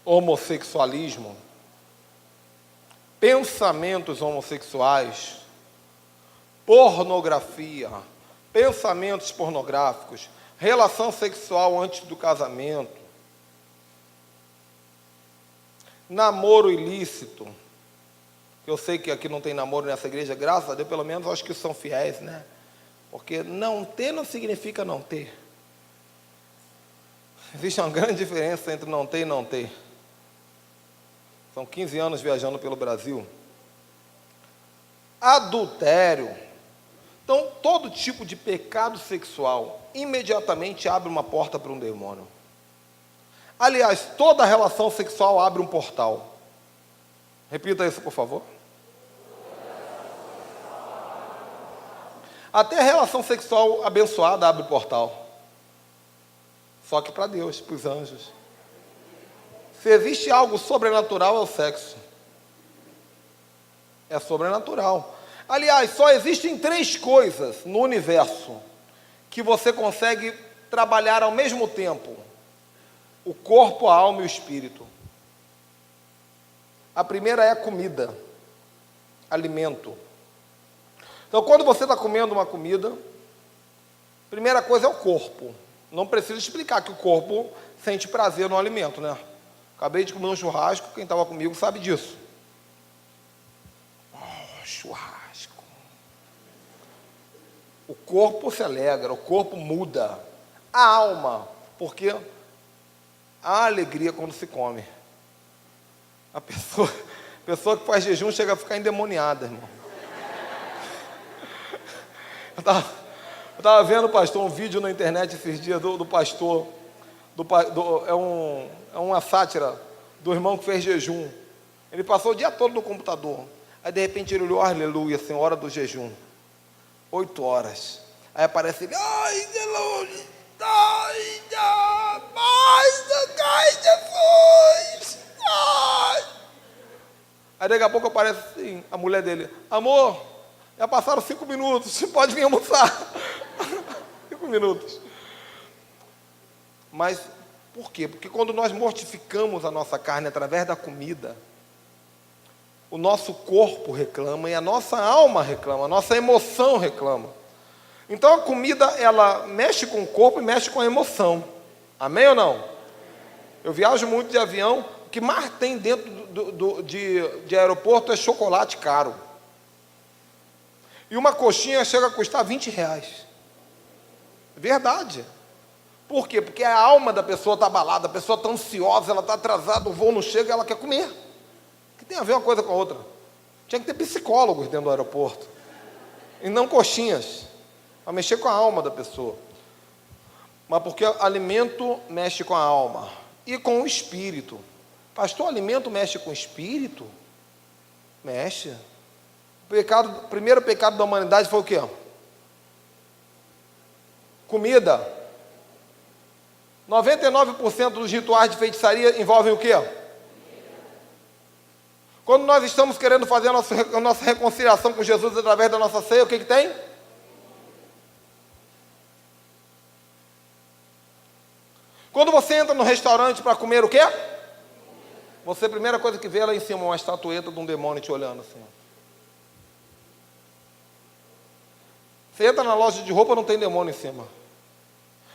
homossexualismo, pensamentos homossexuais, pornografia, pensamentos pornográficos, relação sexual antes do casamento, namoro ilícito. Eu sei que aqui não tem namoro nessa igreja, graças a Deus, pelo menos acho que são fiéis, né? Porque não ter não significa não ter. Existe uma grande diferença entre não ter e não ter. São 15 anos viajando pelo Brasil. Adultério. Então, todo tipo de pecado sexual imediatamente abre uma porta para um demônio. Aliás, toda relação sexual abre um portal. Repita isso, por favor. Até a relação sexual abençoada abre portal. Só que para Deus, para os anjos. Se existe algo sobrenatural, é o sexo. É sobrenatural. Aliás, só existem 3 coisas no universo que você consegue trabalhar ao mesmo tempo: o corpo, a alma e o espírito. A primeira é a comida, alimento. Então, quando você está comendo uma comida, a primeira coisa é o corpo. Não preciso explicar que o corpo sente prazer no alimento, né? Acabei de comer um churrasco, quem estava comigo sabe disso. Oh, churrasco. O corpo se alegra, o corpo muda. A alma, porque há alegria quando se come. A pessoa que faz jejum chega a ficar endemoniada, irmão. Eu estava vendo, pastor, um vídeo na internet esses dias do pastor, é uma sátira do irmão que fez jejum. Ele passou o dia todo no computador. Aí de repente ele olhou: aleluia, Senhor, hora do jejum. 8 horas. Aí aparece ele: ai, aleluia, ai, mais, ai, Jesus, ai. Aí daqui a pouco aparece assim, a mulher dele: amor, já passaram 5 minutos, você pode vir almoçar. 5 minutos. Mas por quê? Porque quando nós mortificamos a nossa carne através da comida, o nosso corpo reclama e a nossa alma reclama, a nossa emoção reclama. Então a comida, ela mexe com o corpo e mexe com a emoção. Amém ou não? Eu viajo muito de avião, o que mais tem dentro de aeroporto é chocolate caro. E uma coxinha chega a custar R$20. Verdade. Por quê? Porque a alma da pessoa está abalada, a pessoa está ansiosa, ela está atrasada, o voo não chega, ela quer comer. Que tem a ver uma coisa com a outra. Tinha que ter psicólogos dentro do aeroporto. E não coxinhas. Para mexer com a alma da pessoa. Mas porque alimento mexe com a alma. E com o espírito. Pastor, alimento mexe com o espírito? Mexe. O primeiro pecado da humanidade foi o quê? Comida. 99% dos rituais de feitiçaria envolvem o quê? Quando nós estamos querendo fazer a nossa reconciliação com Jesus através da nossa ceia, o que tem? Quando você entra no restaurante para comer o quê? Você, a primeira coisa que vê lá em cima, uma estatueta de um demônio te olhando assim. Você entra na loja de roupa, não tem demônio em cima.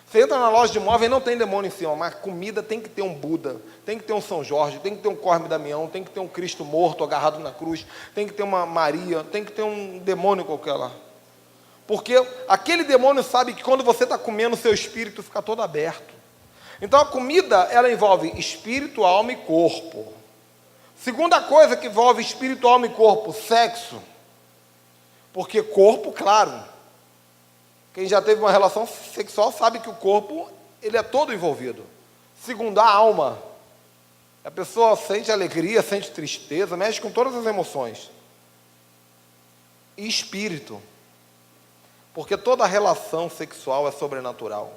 Você entra na loja de móveis, não tem demônio em cima, mas comida tem que ter um Buda, tem que ter um São Jorge, tem que ter um Cosme Damião, tem que ter um Cristo morto agarrado na cruz, tem que ter uma Maria, tem que ter um demônio qualquer lá. Porque aquele demônio sabe que quando você está comendo, seu espírito fica todo aberto. Então a comida, ela envolve espírito, alma e corpo. Segunda coisa que envolve espírito, alma e corpo, sexo. Porque corpo, claro, quem já teve uma relação sexual sabe que o corpo, ele é todo envolvido. Segundo, a alma. A pessoa sente alegria, sente tristeza, mexe com todas as emoções. E espírito. Porque toda relação sexual é sobrenatural.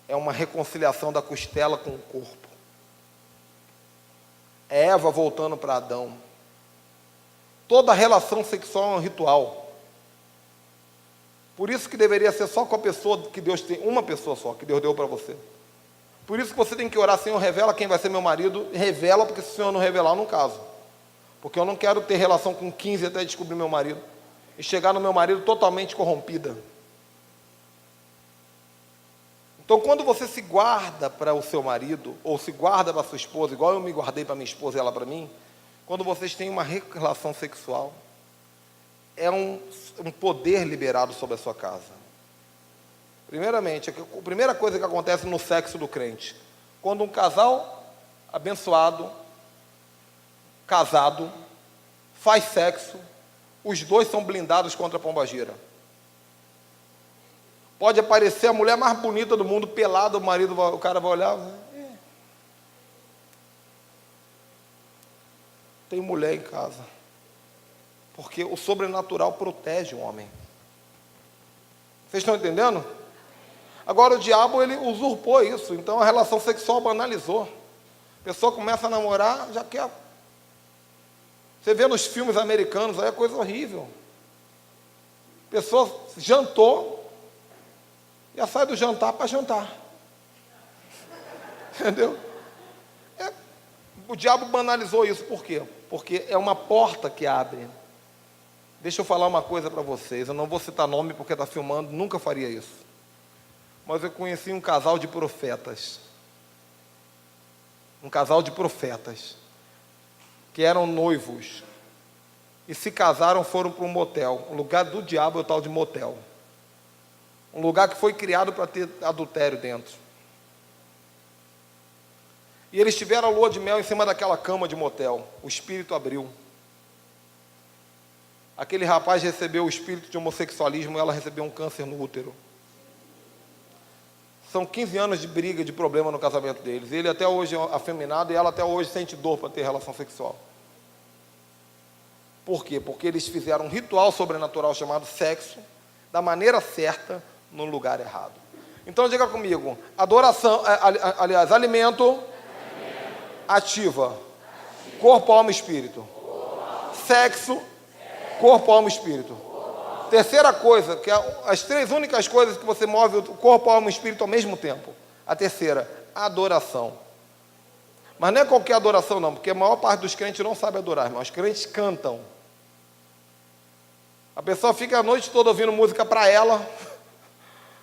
É uma reconciliação da costela com o corpo. É Eva voltando para Adão. Toda relação sexual é um ritual. Por isso que deveria ser só com a pessoa que Deus tem, uma pessoa só, que Deus deu para você. Por isso que você tem que orar, Senhor, revela quem vai ser meu marido, revela, porque se o Senhor não revelar, eu não caso. Porque eu não quero ter relação com 15 até descobrir meu marido, e chegar no meu marido totalmente corrompida. Então, quando você se guarda para o seu marido, ou se guarda para a sua esposa, igual eu me guardei para minha esposa e ela para mim, quando vocês têm uma relação sexual, é um poder liberado sobre a sua casa. Primeiramente, a primeira coisa que acontece no sexo do crente, quando um casal abençoado, casado, faz sexo, os dois são blindados contra a pombagira. Pode aparecer a mulher mais bonita do mundo, pelada, o cara vai olhar, tem mulher em casa. Porque o sobrenatural protege o homem. Vocês estão entendendo? Agora o diabo, ele usurpou isso. Então a relação sexual banalizou. A pessoa começa a namorar, já quer. Você vê nos filmes americanos, aí é coisa horrível. A pessoa jantou, já sai do jantar para jantar. Entendeu? O diabo banalizou isso. Por quê? Porque é uma porta que abre. Deixa eu falar uma coisa para vocês. Eu não vou citar nome porque está filmando, nunca faria isso. Mas eu conheci um casal de profetas. Um casal de profetas. Que eram noivos. E se casaram, foram para um motel. O lugar do diabo é o tal de motel. Um lugar que foi criado para ter adultério dentro. E eles tiveram a lua de mel em cima daquela cama de motel. O espírito abriu. Aquele rapaz recebeu o espírito de homossexualismo e ela recebeu um câncer no útero. São 15 anos de briga, de problema no casamento deles. Ele até hoje é afeminado e ela até hoje sente dor para ter relação sexual. Por quê? Porque eles fizeram um ritual sobrenatural chamado sexo, da maneira certa, no lugar errado. Então diga comigo, adoração, aliás, alimento. Ativa. Corpo, alma e espírito. Sexo. Corpo, alma e espírito. Terceira coisa, que é as três únicas coisas que você move o corpo, alma e espírito ao mesmo tempo. A terceira, adoração. Mas não é qualquer adoração não, porque a maior parte dos crentes não sabe adorar, irmão. Os crentes cantam. A pessoa fica a noite toda ouvindo música para ela,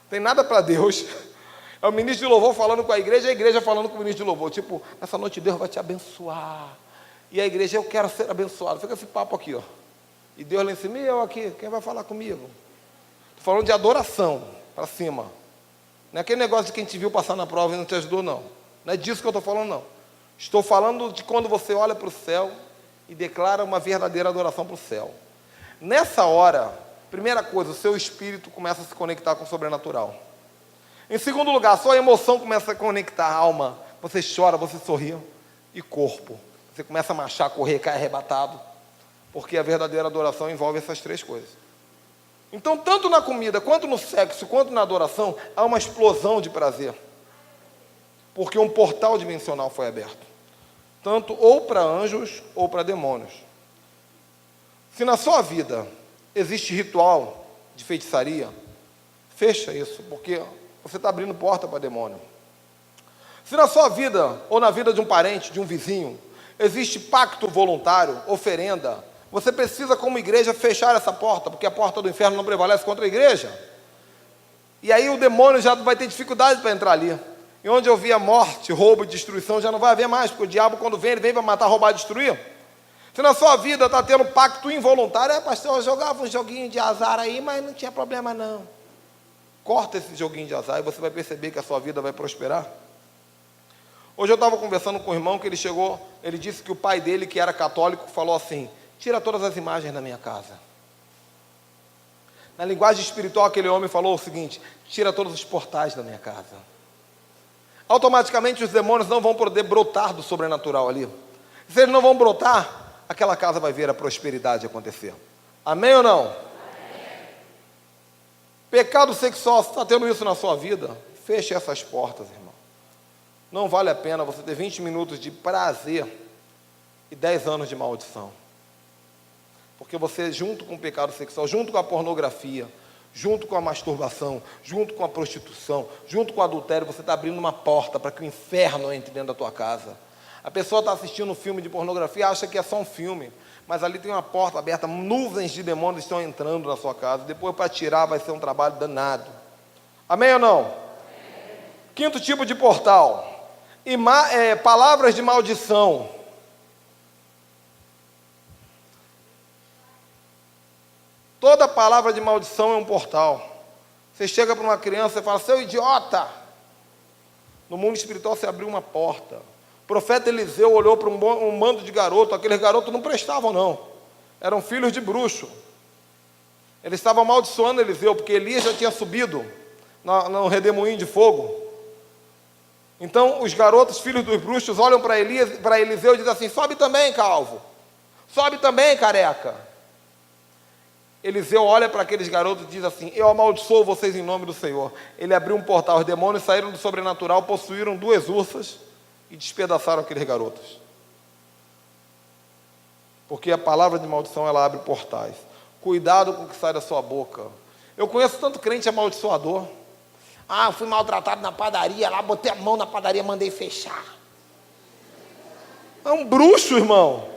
tem nada para Deus. É o ministro de louvor falando com a igreja falando com o ministro de louvor. Tipo, nessa noite Deus vai te abençoar. E a igreja, eu quero ser abençoado. Fica esse papo aqui, ó. E Deus lá em cima, e eu aqui, quem vai falar comigo? Estou falando de adoração, para cima. Não é aquele negócio de quem te viu passar na prova e não te ajudou, não. Não é disso que eu estou falando, não. Estou falando de quando você olha para o céu e declara uma verdadeira adoração para o céu. Nessa hora, primeira coisa, o seu espírito começa a se conectar com o sobrenatural. Em segundo lugar, a sua emoção começa a conectar a alma. Você chora, você sorri. E corpo. Você começa a marchar, correr, cair arrebatado. Porque a verdadeira adoração envolve essas três coisas. Então, tanto na comida, quanto no sexo, quanto na adoração, há uma explosão de prazer. Porque um portal dimensional foi aberto. Tanto ou para anjos ou para demônios. Se na sua vida existe ritual de feitiçaria, fecha isso, porque você está abrindo porta para demônio. Se na sua vida, ou na vida de um parente, de um vizinho, existe pacto voluntário, oferenda, você precisa, como igreja, fechar essa porta, porque a porta do inferno não prevalece contra a igreja. E aí o demônio já vai ter dificuldade para entrar ali. E onde eu via morte, roubo e destruição, já não vai haver mais, porque o diabo, quando vem, ele vem para matar, roubar e destruir. Se na sua vida está tendo pacto involuntário, pastor, eu jogava um joguinho de azar aí, mas não tinha problema não. Corta esse joguinho de azar e você vai perceber que a sua vida vai prosperar. Hoje eu estava conversando com um irmão que ele disse que o pai dele, que era católico, falou assim: tira todas as imagens da minha casa. Na linguagem espiritual, aquele homem falou o seguinte: tira todos os portais da minha casa. Automaticamente os demônios não vão poder brotar do sobrenatural ali. Se eles não vão brotar, aquela casa vai ver a prosperidade acontecer. Amém ou não? Amém. Pecado sexual, se está tendo isso na sua vida, feche essas portas, irmão. Não vale a pena você ter 20 minutos de prazer e 10 anos de maldição. Porque você, junto com o pecado sexual, junto com a pornografia, junto com a masturbação, junto com a prostituição, junto com o adultério, você está abrindo uma porta para que o inferno entre dentro da tua casa. A pessoa está assistindo um filme de pornografia, acha que é só um filme, mas ali tem uma porta aberta, nuvens de demônios estão entrando na sua casa, depois para tirar vai ser um trabalho danado. Amém ou não? Amém. Quinto tipo de portal, palavras de maldição. Toda palavra de maldição é um portal. Você chega para uma criança e fala: seu idiota! No mundo espiritual você abriu uma porta. O profeta Eliseu olhou para um bando de garotos. Aqueles garotos não prestavam não. Eram filhos de bruxo. Eles estavam amaldiçoando Eliseu, porque Elias já tinha subido no redemoinho de fogo. Então os garotos, filhos dos bruxos, olham para Eliseu e dizem assim: sobe também, calvo. Sobe também, careca. Eliseu olha para aqueles garotos e diz assim: eu amaldiçoo vocês em nome do Senhor. Ele abriu um portal, os demônios saíram do sobrenatural, possuíram 2 ursas e despedaçaram aqueles garotos. Porque a palavra de maldição, ela abre portais. Cuidado com o que sai da sua boca. Eu conheço tanto crente amaldiçoador. Ah, eu fui maltratado na padaria, lá botei a mão na padaria, mandei fechar. É um bruxo, irmão.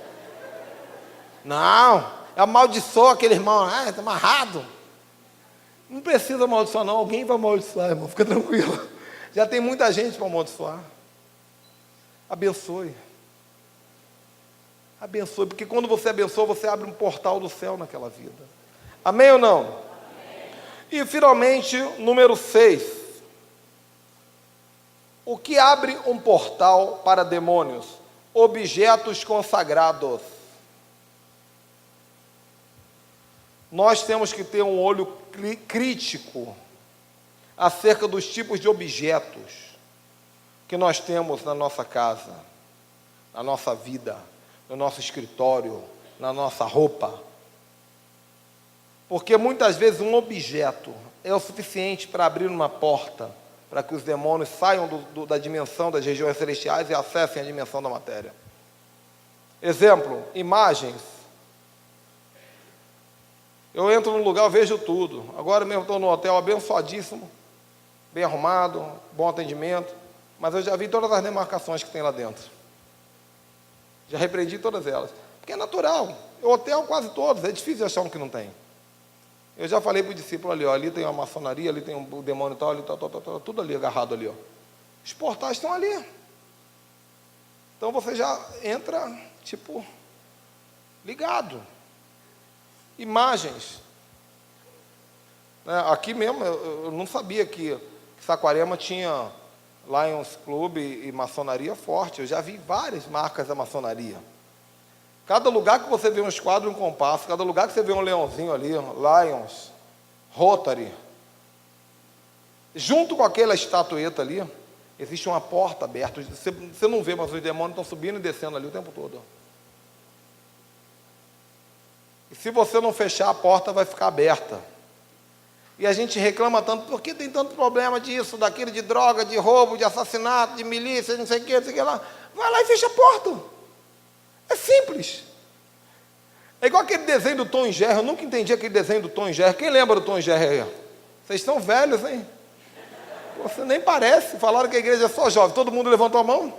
Não, amaldiçoa aquele irmão, está amarrado. Não precisa amaldiçoar não, alguém vai amaldiçoar, irmão, fica tranquilo. Já tem muita gente para amaldiçoar. Abençoe. Abençoe, porque quando você abençoa, você abre um portal do céu naquela vida. Amém ou não? Amém. E finalmente, número 6. O que abre um portal para demônios? Objetos consagrados. Nós temos que ter um olho crítico acerca dos tipos de objetos que nós temos na nossa casa, na nossa vida, no nosso escritório, na nossa roupa. Porque muitas vezes um objeto é o suficiente para abrir uma porta, para que os demônios saiam da dimensão das regiões celestiais e acessem a dimensão da matéria. Exemplo, imagens. Eu entro num lugar, eu vejo tudo. Agora mesmo estou num hotel abençoadíssimo, bem arrumado, bom atendimento, mas eu já vi todas as demarcações que tem lá dentro. Já repreendi todas elas. Porque é natural. O hotel quase todos, é difícil achar um que não tem. Eu já falei para o discípulo ali, ó, ali tem uma maçonaria, ali tem um demônio e tal, ali, tudo ali agarrado ali, ó. Os portais estão ali. Então você já entra, tipo, ligado. Imagens. Aqui mesmo, eu não sabia que Saquarema tinha Lions Club e maçonaria forte. Eu já vi várias marcas da maçonaria. Cada lugar que você vê um esquadro e um compasso, cada lugar que você vê um leãozinho ali, Lions, Rotary, junto com aquela estatueta ali, existe uma porta aberta. Você não vê, mas os demônios estão subindo e descendo ali o tempo todo. E se você não fechar, a porta vai ficar aberta. E a gente reclama tanto, por que tem tanto problema disso, daquilo, de droga, de roubo, de assassinato, de milícia, não sei o que lá. Vai lá e fecha a porta. É simples. É igual aquele desenho do Tom e Jerry. Eu nunca entendi aquele desenho do Tom e Jerry. Quem lembra do Tom e Jerry aí? Vocês estão velhos, hein? Você nem parece. Falaram que a igreja é só jovem. Todo mundo levantou a mão.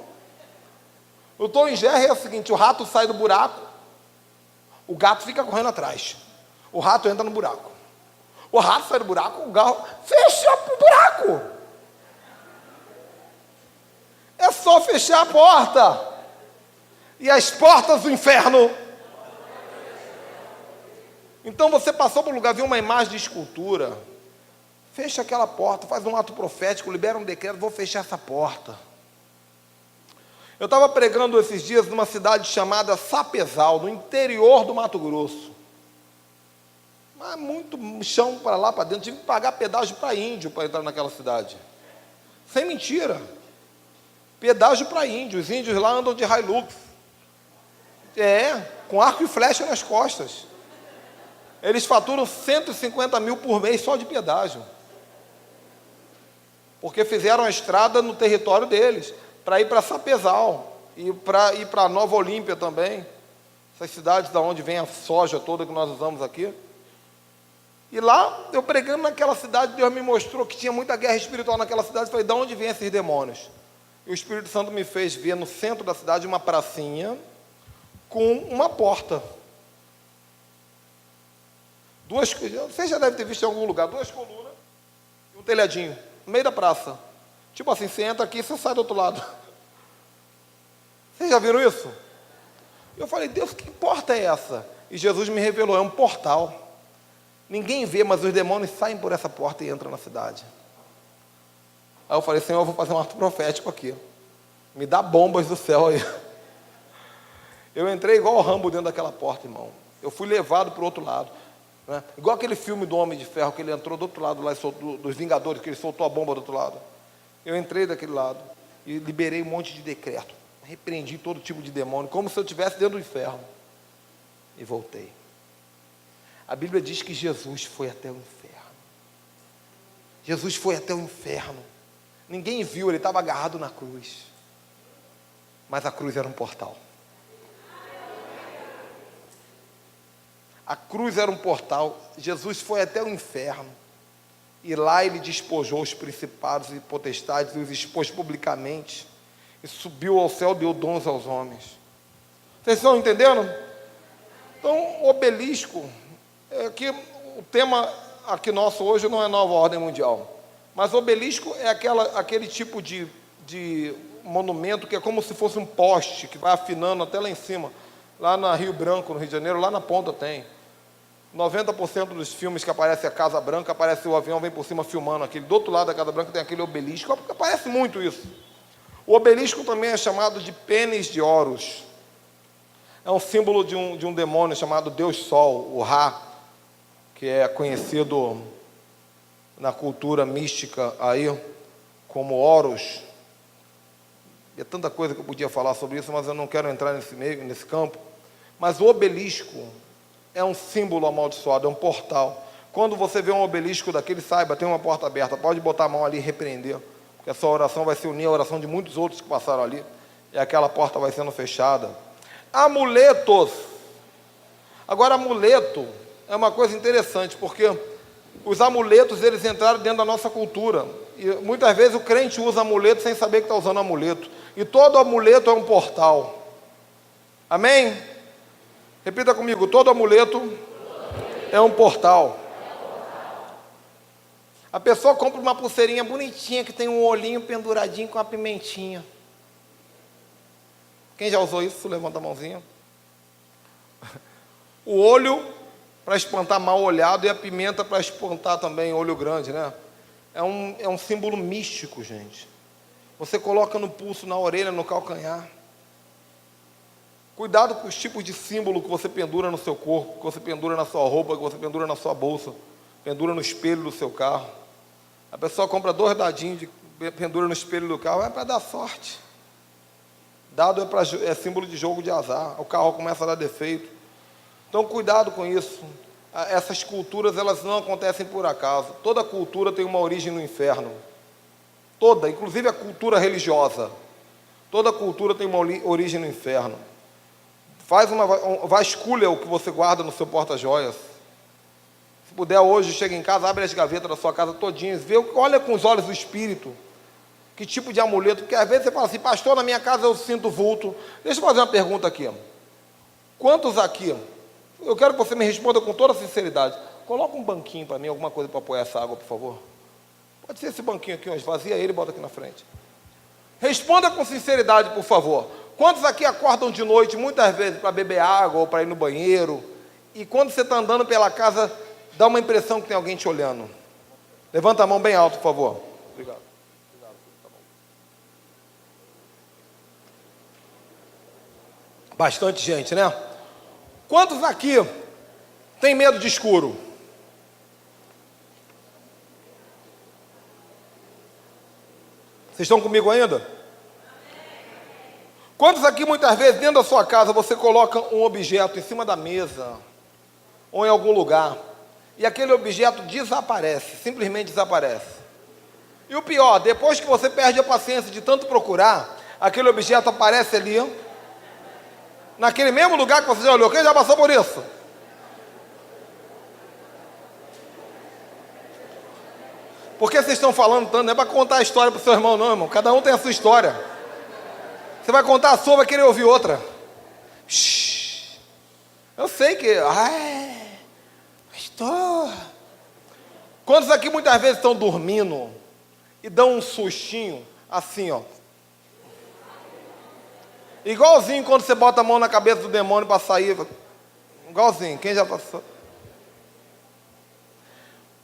O Tom e Jerry é o seguinte: o rato sai do buraco, o gato fica correndo atrás. O rato entra no buraco. O rato sai do buraco, o gato fecha o buraco. É só fechar a porta. E as portas do inferno. Então você passou por um lugar, viu uma imagem de escultura. Fecha aquela porta, faz um ato profético, libera um decreto, vou fechar essa porta. Eu estava pregando esses dias numa cidade chamada Sapezal, no interior do Mato Grosso. Mas muito chão para lá, para dentro. Tive que pagar pedágio para índio para entrar naquela cidade. Sem mentira. Pedágio para índio. Os índios lá andam de Hilux. Com arco e flecha nas costas. Eles faturam 150 mil por mês só de pedágio. Porque fizeram a estrada no território deles, para ir para Sapezal, e para ir para Nova Olímpia também. Essas cidades da onde vem a soja toda que nós usamos aqui. E lá, eu pregando naquela cidade, Deus me mostrou que tinha muita guerra espiritual naquela cidade. Eu falei, de onde vêm esses demônios? E o Espírito Santo me fez ver no centro da cidade uma pracinha com uma porta. Você já deve ter visto em algum lugar, 2 colunas e um telhadinho, no meio da praça. Tipo assim, você entra aqui e você sai do outro lado. Vocês já viram isso? Eu falei, Deus, que porta é essa? E Jesus me revelou, é um portal. Ninguém vê, mas os demônios saem por essa porta e entram na cidade. Aí eu falei, Senhor, eu vou fazer um ato profético aqui. Me dá bombas do céu aí. Eu entrei igual o Rambo dentro daquela porta, irmão. Eu fui levado para o outro lado. Né? Igual aquele filme do Homem de Ferro, que ele entrou do outro lado, lá, dos Vingadores, que ele soltou a bomba do outro lado. Eu entrei daquele lado e liberei um monte de decreto. Repreendi todo tipo de demônio, como se eu estivesse dentro do inferno. E voltei. A Bíblia diz que Jesus foi até o inferno. Jesus foi até o inferno. Ninguém viu, ele estava agarrado na cruz. Mas a cruz era um portal. A cruz era um portal. Jesus foi até o inferno. E lá ele despojou os principados e potestades, e os expôs publicamente. E subiu ao céu e deu dons aos homens. Vocês estão entendendo? Então, o obelisco... que o tema aqui nosso hoje não é nova ordem mundial, mas obelisco é aquele tipo de monumento que é como se fosse um poste que vai afinando até lá em cima, lá na Rio Branco, no Rio de Janeiro, lá na ponta tem. 90% dos filmes que aparece a Casa Branca, aparece o avião, vem por cima filmando aquele. Do outro lado da Casa Branca tem aquele obelisco, aparece muito isso. O obelisco também é chamado de pênis de Horus. É um símbolo de um demônio chamado Deus Sol, o Ra, que é conhecido na cultura mística aí como Horus. É tanta coisa que eu podia falar sobre isso, mas eu não quero entrar nesse campo. Mas o obelisco é um símbolo amaldiçoado, é um portal. Quando você vê um obelisco daquele, saiba, tem uma porta aberta, pode botar a mão ali e repreender, porque a sua oração vai se unir à oração de muitos outros que passaram ali, e aquela porta vai sendo fechada. Amuletos. Agora, amuleto é uma coisa interessante, porque os amuletos, eles entraram dentro da nossa cultura. E muitas vezes o crente usa amuleto sem saber que está usando amuleto. E todo amuleto é um portal. Amém? Repita comigo, todo amuleto é um portal. A pessoa compra uma pulseirinha bonitinha, que tem um olhinho penduradinho com a pimentinha. Quem já usou isso? Levanta a mãozinha. O olho para espantar mal olhado e a pimenta para espantar também olho grande, né? É um símbolo místico, gente. Você coloca no pulso, na orelha, no calcanhar. Cuidado com os tipos de símbolo que você pendura no seu corpo, que você pendura na sua roupa, que você pendura na sua bolsa, pendura no espelho do seu carro. A pessoa compra 2 dadinhos, pendura no espelho do carro, é para dar sorte. Dado é símbolo de jogo de azar, o carro começa a dar defeito. Então, cuidado com isso. Essas culturas, elas não acontecem por acaso. Toda cultura tem uma origem no inferno. Toda, inclusive a cultura religiosa. Toda cultura tem uma origem no inferno. Vasculha o que você guarda no seu porta-joias. Se puder hoje, chega em casa, abre as gavetas da sua casa todinhas, olha com os olhos do Espírito. Que tipo de amuleto, porque às vezes você fala assim, pastor, na minha casa eu sinto vulto. Deixa eu fazer uma pergunta aqui. Quantos aqui, eu quero que você me responda com toda sinceridade, coloca um banquinho para mim, alguma coisa para apoiar essa água, por favor. Pode ser esse banquinho aqui, esvazia ele e bota aqui na frente. Responda com sinceridade, por favor. Quantos aqui acordam de noite, muitas vezes, para beber água ou para ir no banheiro, e quando você está andando pela casa, dá uma impressão que tem alguém te olhando? Levanta a mão bem alto, por favor. Obrigado. Bastante gente, né? Quantos aqui tem medo de escuro? Vocês estão comigo ainda? Quantos aqui, muitas vezes, dentro da sua casa, você coloca um objeto em cima da mesa, ou em algum lugar, e aquele objeto desaparece, simplesmente desaparece? E o pior, depois que você perde a paciência de tanto procurar, aquele objeto aparece ali, naquele mesmo lugar que você já olhou. Quem já passou por isso? Por que vocês estão falando tanto? Não é para contar a história para o seu irmão, não, irmão. Cada um tem a sua história. Você vai contar a sua, vai querer ouvir outra. Shhh. Eu sei que... pastor. Quantos aqui muitas vezes estão dormindo e dão um sustinho assim, ó? Igualzinho quando você bota a mão na cabeça do demônio para sair. Igualzinho, quem já passou?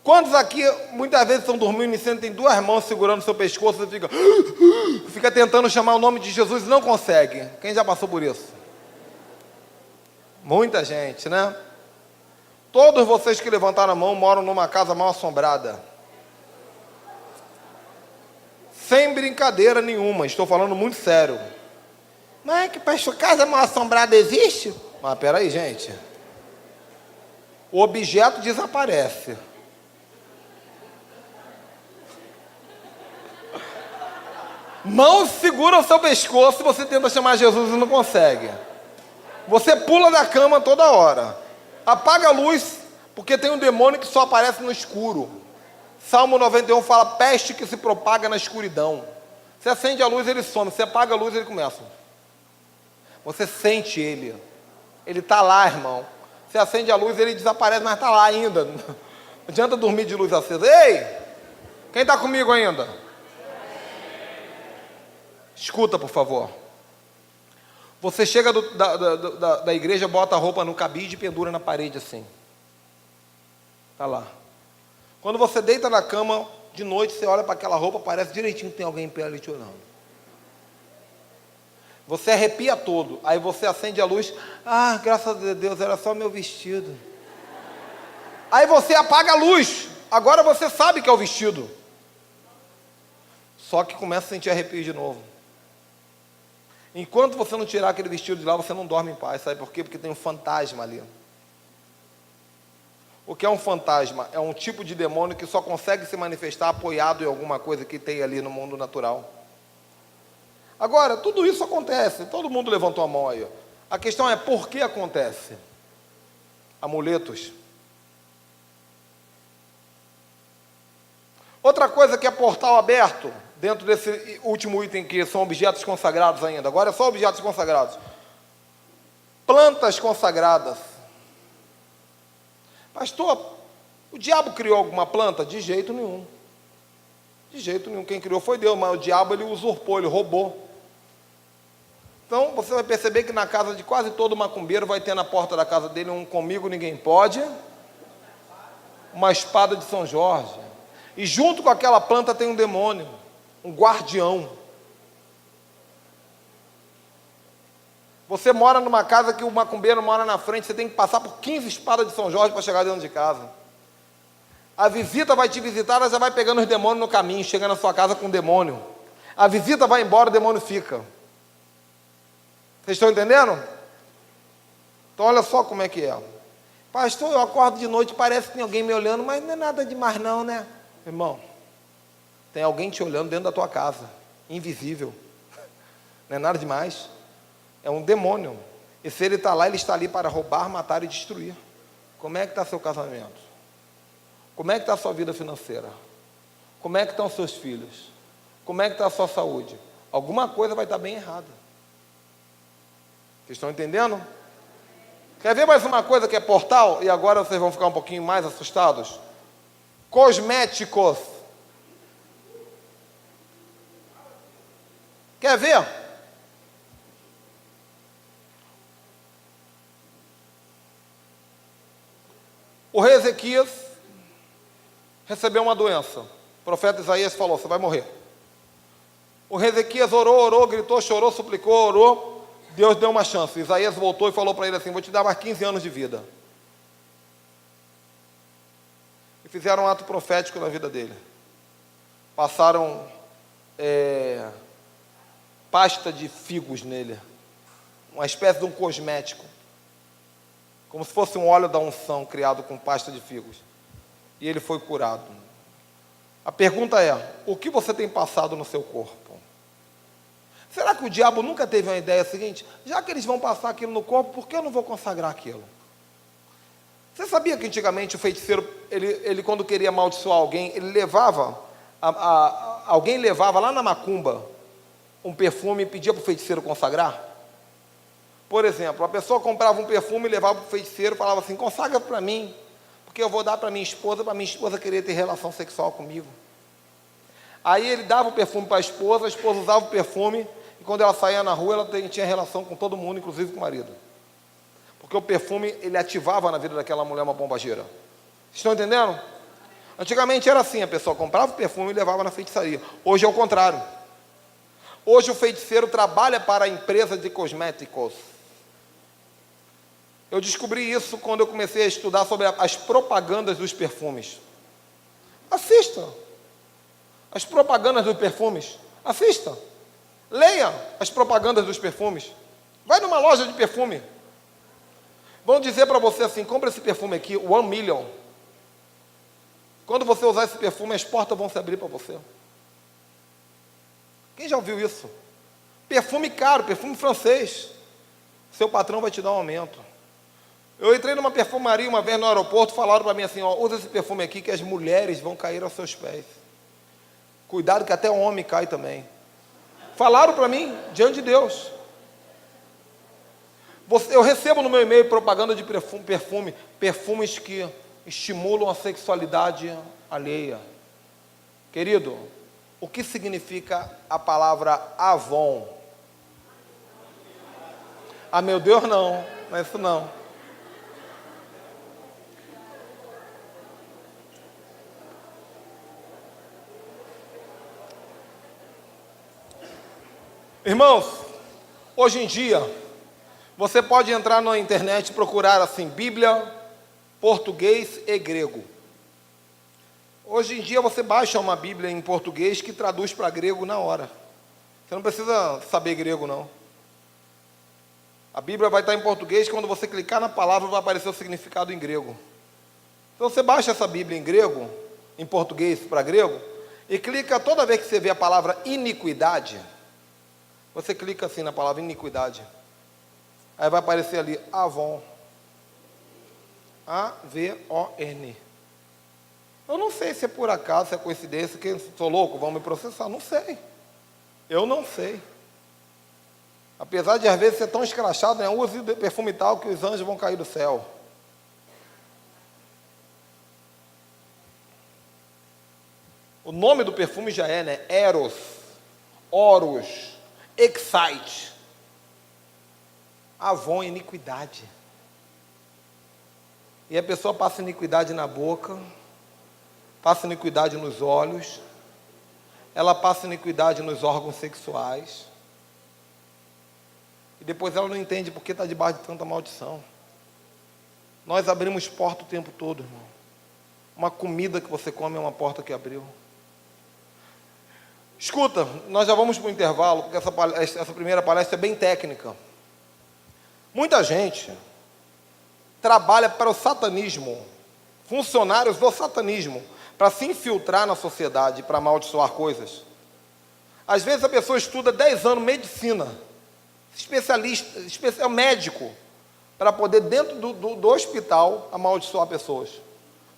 Quantos aqui muitas vezes estão dormindo e sentem 2 mãos segurando o seu pescoço e fica tentando chamar o nome de Jesus e não consegue? Quem já passou por isso? Muita gente, né? Todos vocês que levantaram a mão moram numa casa mal assombrada. Sem brincadeira nenhuma, estou falando muito sério. Mas é que, pastor, casa mal assombrada existe? Mas peraí, gente. O objeto desaparece. Mãos seguram o seu pescoço e você tenta chamar Jesus e não consegue. Você pula da cama toda hora. Apaga a luz, porque tem um demônio que só aparece no escuro. Salmo 91 fala, peste que se propaga na escuridão. Você acende a luz, ele some. Você apaga a luz, ele começa. Você sente ele. Ele está lá, irmão. Você acende a luz, ele desaparece, mas está lá ainda. Não adianta dormir de luz acesa. Ei! Quem está comigo ainda? Escuta, por favor. Você chega da igreja, bota a roupa no cabide e pendura na parede assim. Está lá. Quando você deita na cama, de noite, você olha para aquela roupa, parece direitinho que tem alguém em pé ali te olhando. Você arrepia todo. Aí você acende a luz. Ah, graças a Deus, era só meu vestido. Aí você apaga a luz. Agora você sabe que é o vestido. Só que começa a sentir arrepio de novo. Enquanto você não tirar aquele vestido de lá, você não dorme em paz. Sabe por quê? Porque tem um fantasma ali. O que é um fantasma? É um tipo de demônio que só consegue se manifestar apoiado em alguma coisa que tem ali no mundo natural. Agora, tudo isso acontece. Todo mundo levantou a mão aí. A questão é, por que acontece? Amuletos. Outra coisa que é portal aberto, dentro desse último item que são objetos consagrados ainda. Agora é só objetos consagrados. Plantas consagradas. Pastor, o diabo criou alguma planta? De jeito nenhum. De jeito nenhum. Quem criou foi Deus, mas o diabo ele usurpou, ele roubou. Então você vai perceber que na casa de quase todo macumbeiro vai ter na porta da casa dele um comigo ninguém pode uma espada de São Jorge. E junto com aquela planta tem um demônio, um guardião. Você mora numa casa que o macumbeiro mora na frente, você tem que passar por 15 espadas de São Jorge para chegar dentro de casa. A visita vai te visitar, ela já vai pegando os demônios no caminho, chega na sua casa com o demônio. A visita vai embora, o demônio fica. Vocês estão entendendo? Então olha só como é que é. Pastor, eu acordo de noite, parece que tem alguém me olhando, mas não é nada demais não, né? Irmão, tem alguém te olhando dentro da tua casa, invisível. Não é nada demais. É um demônio. E se ele está lá, ele está ali para roubar, matar e destruir. Como é que está seu casamento? Como é que está a sua vida financeira? Como é que estão os seus filhos? Como é que está a sua saúde? Alguma coisa vai estar bem errada. Vocês estão entendendo? Quer ver mais uma coisa que é portal? E agora vocês vão ficar um pouquinho mais assustados. Cosméticos. Quer ver? O rei Ezequias recebeu uma doença. O profeta Isaías falou: você vai morrer. O rei Ezequias orou, gritou, chorou, suplicou, orou. Deus deu uma chance. Isaías voltou e falou para ele assim: vou te dar mais 15 anos de vida. E fizeram um ato profético na vida dele. Passaram pasta de figos nele. Uma espécie de um cosmético. Como se fosse um óleo da unção criado com pasta de figos. E ele foi curado. A pergunta é: o que você tem passado no seu corpo? Será que o diabo nunca teve uma ideia seguinte? Já que eles vão passar aquilo no corpo, por que eu não vou consagrar aquilo? Você sabia que antigamente o feiticeiro, ele quando queria amaldiçoar alguém, ele levava, alguém levava lá na macumba um perfume e pedia para o feiticeiro consagrar? Por exemplo, a pessoa comprava um perfume e levava para o feiticeiro e falava assim: consagra para mim, porque eu vou dar para minha esposa querer ter relação sexual comigo. Aí ele dava o perfume para a esposa usava o perfume, e quando ela saía na rua, ela tinha relação com todo mundo, inclusive com o marido. Porque o perfume, ele ativava na vida daquela mulher uma pombagira. Estão entendendo? Antigamente era assim, a pessoa comprava o perfume e levava na feitiçaria. Hoje é o contrário. Hoje o feiticeiro trabalha para a empresa de cosméticos. Eu descobri isso quando eu comecei a estudar sobre as propagandas dos perfumes. Assista as propagandas dos perfumes. Assista. Leia as propagandas dos perfumes. Vai numa loja de perfume. Vão dizer para você assim: compra esse perfume aqui, 1 million. Quando você usar esse perfume, as portas vão se abrir para você. Quem já ouviu isso? Perfume caro, perfume francês. Seu patrão vai te dar um aumento. Eu entrei numa perfumaria uma vez no aeroporto, falaram para mim assim: ó, usa esse perfume aqui que as mulheres vão cair aos seus pés. Cuidado que até o homem cai também. Falaram para mim, diante de Deus. Eu recebo no meu e-mail propaganda de perfumes que estimulam a sexualidade alheia. Querido, o que significa a palavra Avon? Ah, meu Deus, não é isso não. Irmãos, hoje em dia, você pode entrar na internet e procurar assim: Bíblia, português e grego. Hoje em dia você baixa uma Bíblia em português que traduz para grego na hora. Você não precisa saber grego, não. A Bíblia vai estar em português, quando você clicar na palavra vai aparecer o significado em grego. Então você baixa essa Bíblia em grego, em português para grego, e clica toda vez que você vê a palavra iniquidade, você clica assim na palavra iniquidade. Aí vai aparecer ali Avon. A-V-O-N. Eu não sei se é por acaso, se é coincidência, que sou louco, vão me processar. Não sei. Eu não sei. Apesar de às vezes ser tão escrachado, né? Use perfume tal que os anjos vão cair do céu. O nome do perfume já é, né? Eros, Horus, Excite. Avon, iniquidade. E a pessoa passa iniquidade na boca, passa iniquidade nos olhos, ela passa iniquidade nos órgãos sexuais, e depois ela não entende porque está debaixo de tanta maldição. Nós abrimos porta o tempo todo, irmão. Uma comida que você come é uma porta que abriu. Escuta, nós já vamos para o intervalo, porque essa primeira palestra é bem técnica. Muita gente trabalha para o satanismo, funcionários do satanismo, para se infiltrar na sociedade, para amaldiçoar coisas. Às vezes a pessoa estuda 10 anos medicina, especial médico, para poder dentro do hospital amaldiçoar pessoas.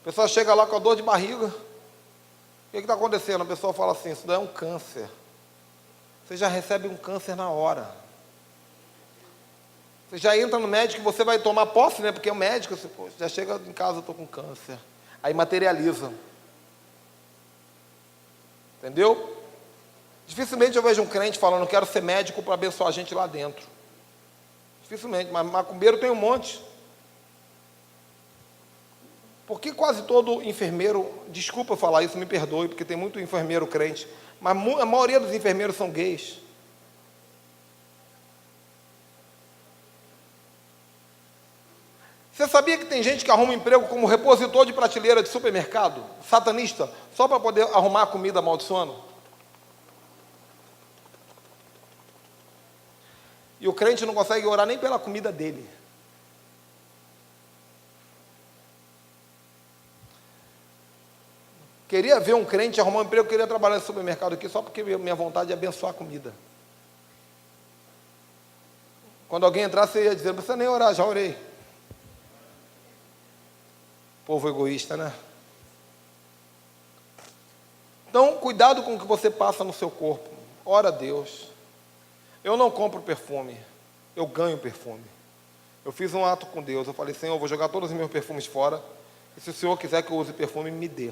A pessoa chega lá com a dor de barriga, o que está acontecendo? A pessoa fala assim, isso daí é um câncer. Você já recebe um câncer na hora. Você já entra no médico e você vai tomar posse, né? Porque é o médico, você já chega em casa, eu estou com câncer. Aí materializa. Entendeu? Dificilmente eu vejo um crente falando, quero ser médico para abençoar a gente lá dentro. Dificilmente, mas macumbeiro tem um monte. Porque quase todo enfermeiro, desculpa eu falar isso, me perdoe, porque tem muito enfermeiro crente, mas a maioria dos enfermeiros são gays. Você sabia que tem gente que arruma emprego como repositor de prateleira de supermercado, satanista, só para poder arrumar a comida amaldiçoando? E o crente não consegue orar nem pela comida dele. Queria ver um crente arrumar um emprego, queria trabalhar no supermercado aqui, só porque minha vontade é abençoar a comida. Quando alguém entrasse, você ia dizer, não precisa nem orar, já orei. Povo egoísta, né? Então, cuidado com o que você passa no seu corpo. Ora a Deus. Eu não compro perfume, eu ganho perfume. Eu fiz um ato com Deus, eu falei, Senhor, eu vou jogar todos os meus perfumes fora, e se o Senhor quiser que eu use perfume, me dê.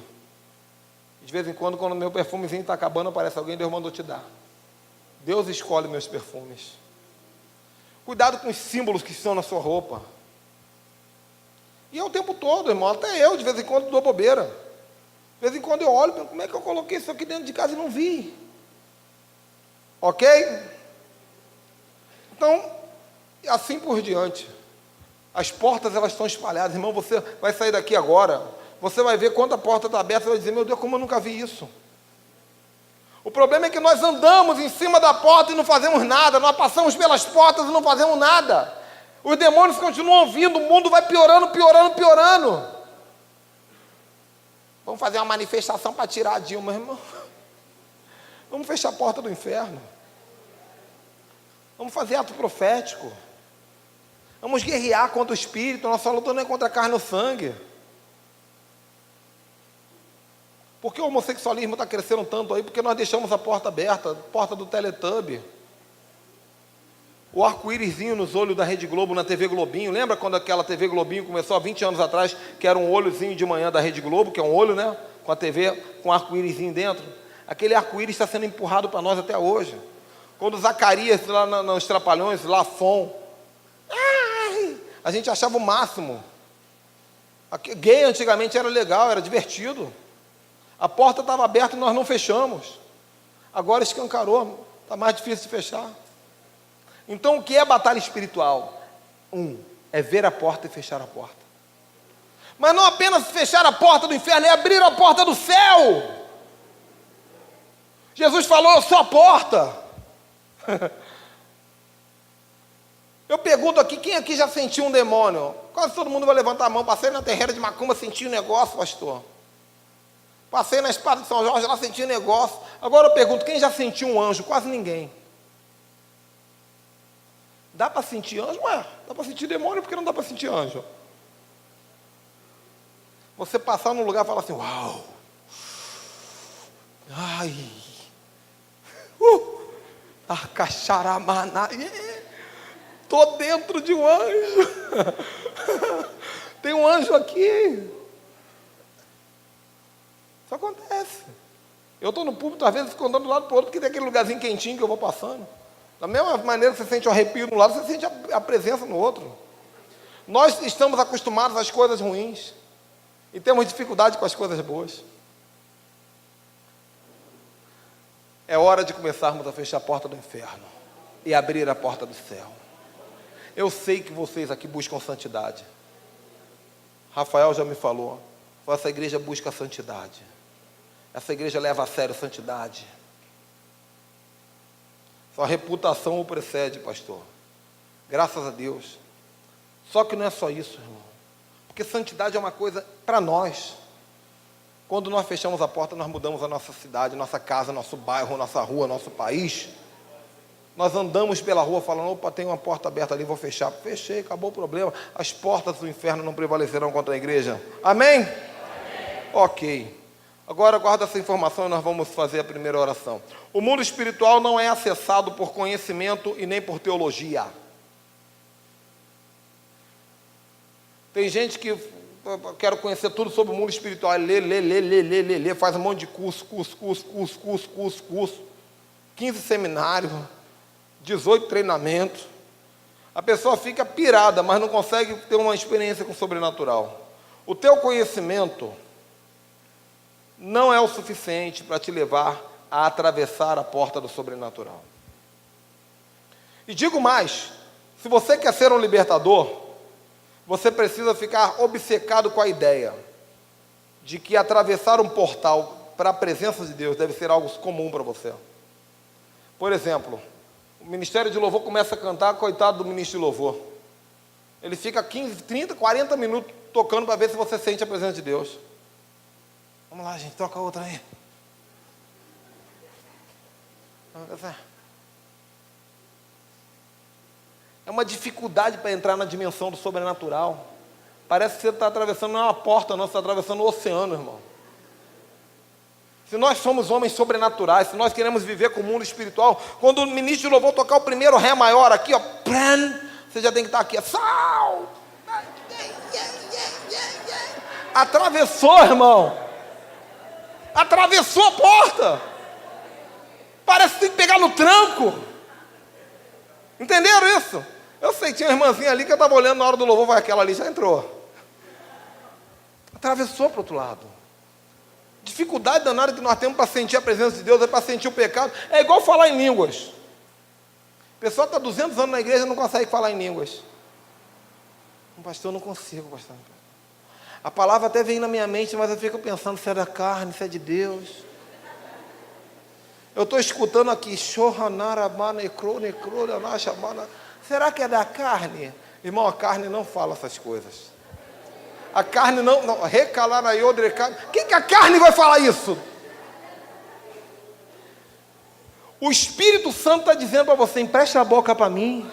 De vez em quando o meu perfumezinho está acabando, aparece alguém, Deus mandou te dar. Deus escolhe meus perfumes. Cuidado com os símbolos que estão na sua roupa. E é o tempo todo, irmão, até eu, de vez em quando, dou bobeira. De vez em quando eu olho, como é que eu coloquei isso aqui dentro de casa e não vi? Ok? Então, assim por diante. As portas, elas estão espalhadas. Irmão, você vai sair daqui agora, você vai ver quando a porta está aberta, você vai dizer, meu Deus, como eu nunca vi isso. O problema é que nós andamos em cima da porta e não fazemos nada, nós passamos pelas portas e não fazemos nada. Os demônios continuam vindo, o mundo vai piorando, piorando, piorando. Vamos fazer uma manifestação para tirar a Dilma, irmão. Vamos fechar a porta do inferno. Vamos fazer ato profético. Vamos guerrear contra o espírito. Nossa luta não é contra a carne ou sangue. Por que o homossexualismo está crescendo tanto aí? Porque nós deixamos a porta aberta, a porta do Teletubby. O arco-írisinho nos olhos da Rede Globo, na TV Globinho. Lembra quando aquela TV Globinho começou há 20 anos atrás, que era um olhozinho de manhã da Rede Globo, que é um olho, né? Com a TV, com arco-írisinho dentro. Aquele arco-íris está sendo empurrado para nós até hoje. Quando Zacarias, lá nos Trapalhões, Lafon, a gente achava o máximo. Gay antigamente era legal, era divertido. A porta estava aberta e nós não fechamos. Agora escancarou, está mais difícil de fechar. Então, o que é batalha espiritual? É ver a porta e fechar a porta. Mas não apenas fechar a porta do inferno, é abrir a porta do céu. Jesus falou, eu sou a porta. Eu pergunto aqui, quem aqui já sentiu um demônio? Quase todo mundo vai levantar a mão. Passei na terreira de Macumba, senti um negócio, pastor. Passei na espada de São Jorge, lá senti um negócio. Agora eu pergunto, quem já sentiu um anjo? Quase ninguém. Dá para sentir anjo? Ué, dá para sentir demônio, porque não dá para sentir anjo? Você passar num lugar e falar assim, uau, ai, arcaxaramana, estou dentro de um anjo, tem um anjo aqui. Isso acontece. Eu estou no púlpito, às vezes fico andando de um lado para o outro, porque tem aquele lugarzinho quentinho que eu vou passando. Da mesma maneira que você sente o arrepio de um lado, você sente a presença no outro. Nós estamos acostumados às coisas ruins e temos dificuldade com as coisas boas. É hora de começarmos a fechar a porta do inferno e abrir a porta do céu. Eu sei que vocês aqui buscam santidade. Rafael já me falou. Essa igreja busca santidade. Essa igreja leva a sério a santidade. Sua reputação o precede, pastor. Graças a Deus. Só que não é só isso, irmão. Porque santidade é uma coisa para nós. Quando nós fechamos a porta, nós mudamos a nossa cidade, nossa casa, nosso bairro, nossa rua, nosso país. Nós andamos pela rua falando, opa, tem uma porta aberta ali, vou fechar. Fechei, acabou o problema. As portas do inferno não prevalecerão contra a igreja. Amém? Amém. Ok. Agora guarda essa informação e nós vamos fazer a primeira oração. O mundo espiritual não é acessado por conhecimento e nem por teologia. Tem gente que quero conhecer tudo sobre o mundo espiritual. Lê, faz um monte de curso. 15 seminários, 18 treinamentos. A pessoa fica pirada, mas não consegue ter uma experiência com o sobrenatural. O teu conhecimento não é o suficiente para te levar a atravessar a porta do sobrenatural. E digo mais, se você quer ser um libertador, você precisa ficar obcecado com a ideia de que atravessar um portal para a presença de Deus deve ser algo comum para você. Por exemplo, o ministério de louvor começa a cantar, coitado do ministro de louvor. Ele fica 15, 30, 40 minutos tocando para ver se você sente a presença de Deus. Vamos lá, gente, toca outra aí. É uma dificuldade para entrar na dimensão do sobrenatural. Parece que você está atravessando não é uma porta, não, você está atravessando o oceano, irmão. Se nós somos homens sobrenaturais, se nós queremos viver com o mundo espiritual, quando o ministro de louvor tocar o primeiro Ré maior aqui, ó, você já tem que estar aqui, sal! Atravessou, irmão. Atravessou a porta. Parece que tem que pegar no tranco. Entenderam isso? Eu sei que tinha uma irmãzinha ali que eu estava olhando na hora do louvor, vai aquela ali, já entrou. Atravessou para o outro lado. Dificuldade danada que nós temos para sentir a presença de Deus, é para sentir o pecado. É igual falar em línguas. O pessoal está 200 anos na igreja e não consegue falar em línguas. Pastor, eu não consigo, pastor. A palavra até vem na minha mente, mas eu fico pensando se é da carne, se é de Deus. Eu estou escutando aqui, será que é da carne? Irmão, a carne não fala essas coisas. A carne não recalar na iodre. Quem que a carne vai falar isso? O Espírito Santo está dizendo para você, empresta a boca para mim.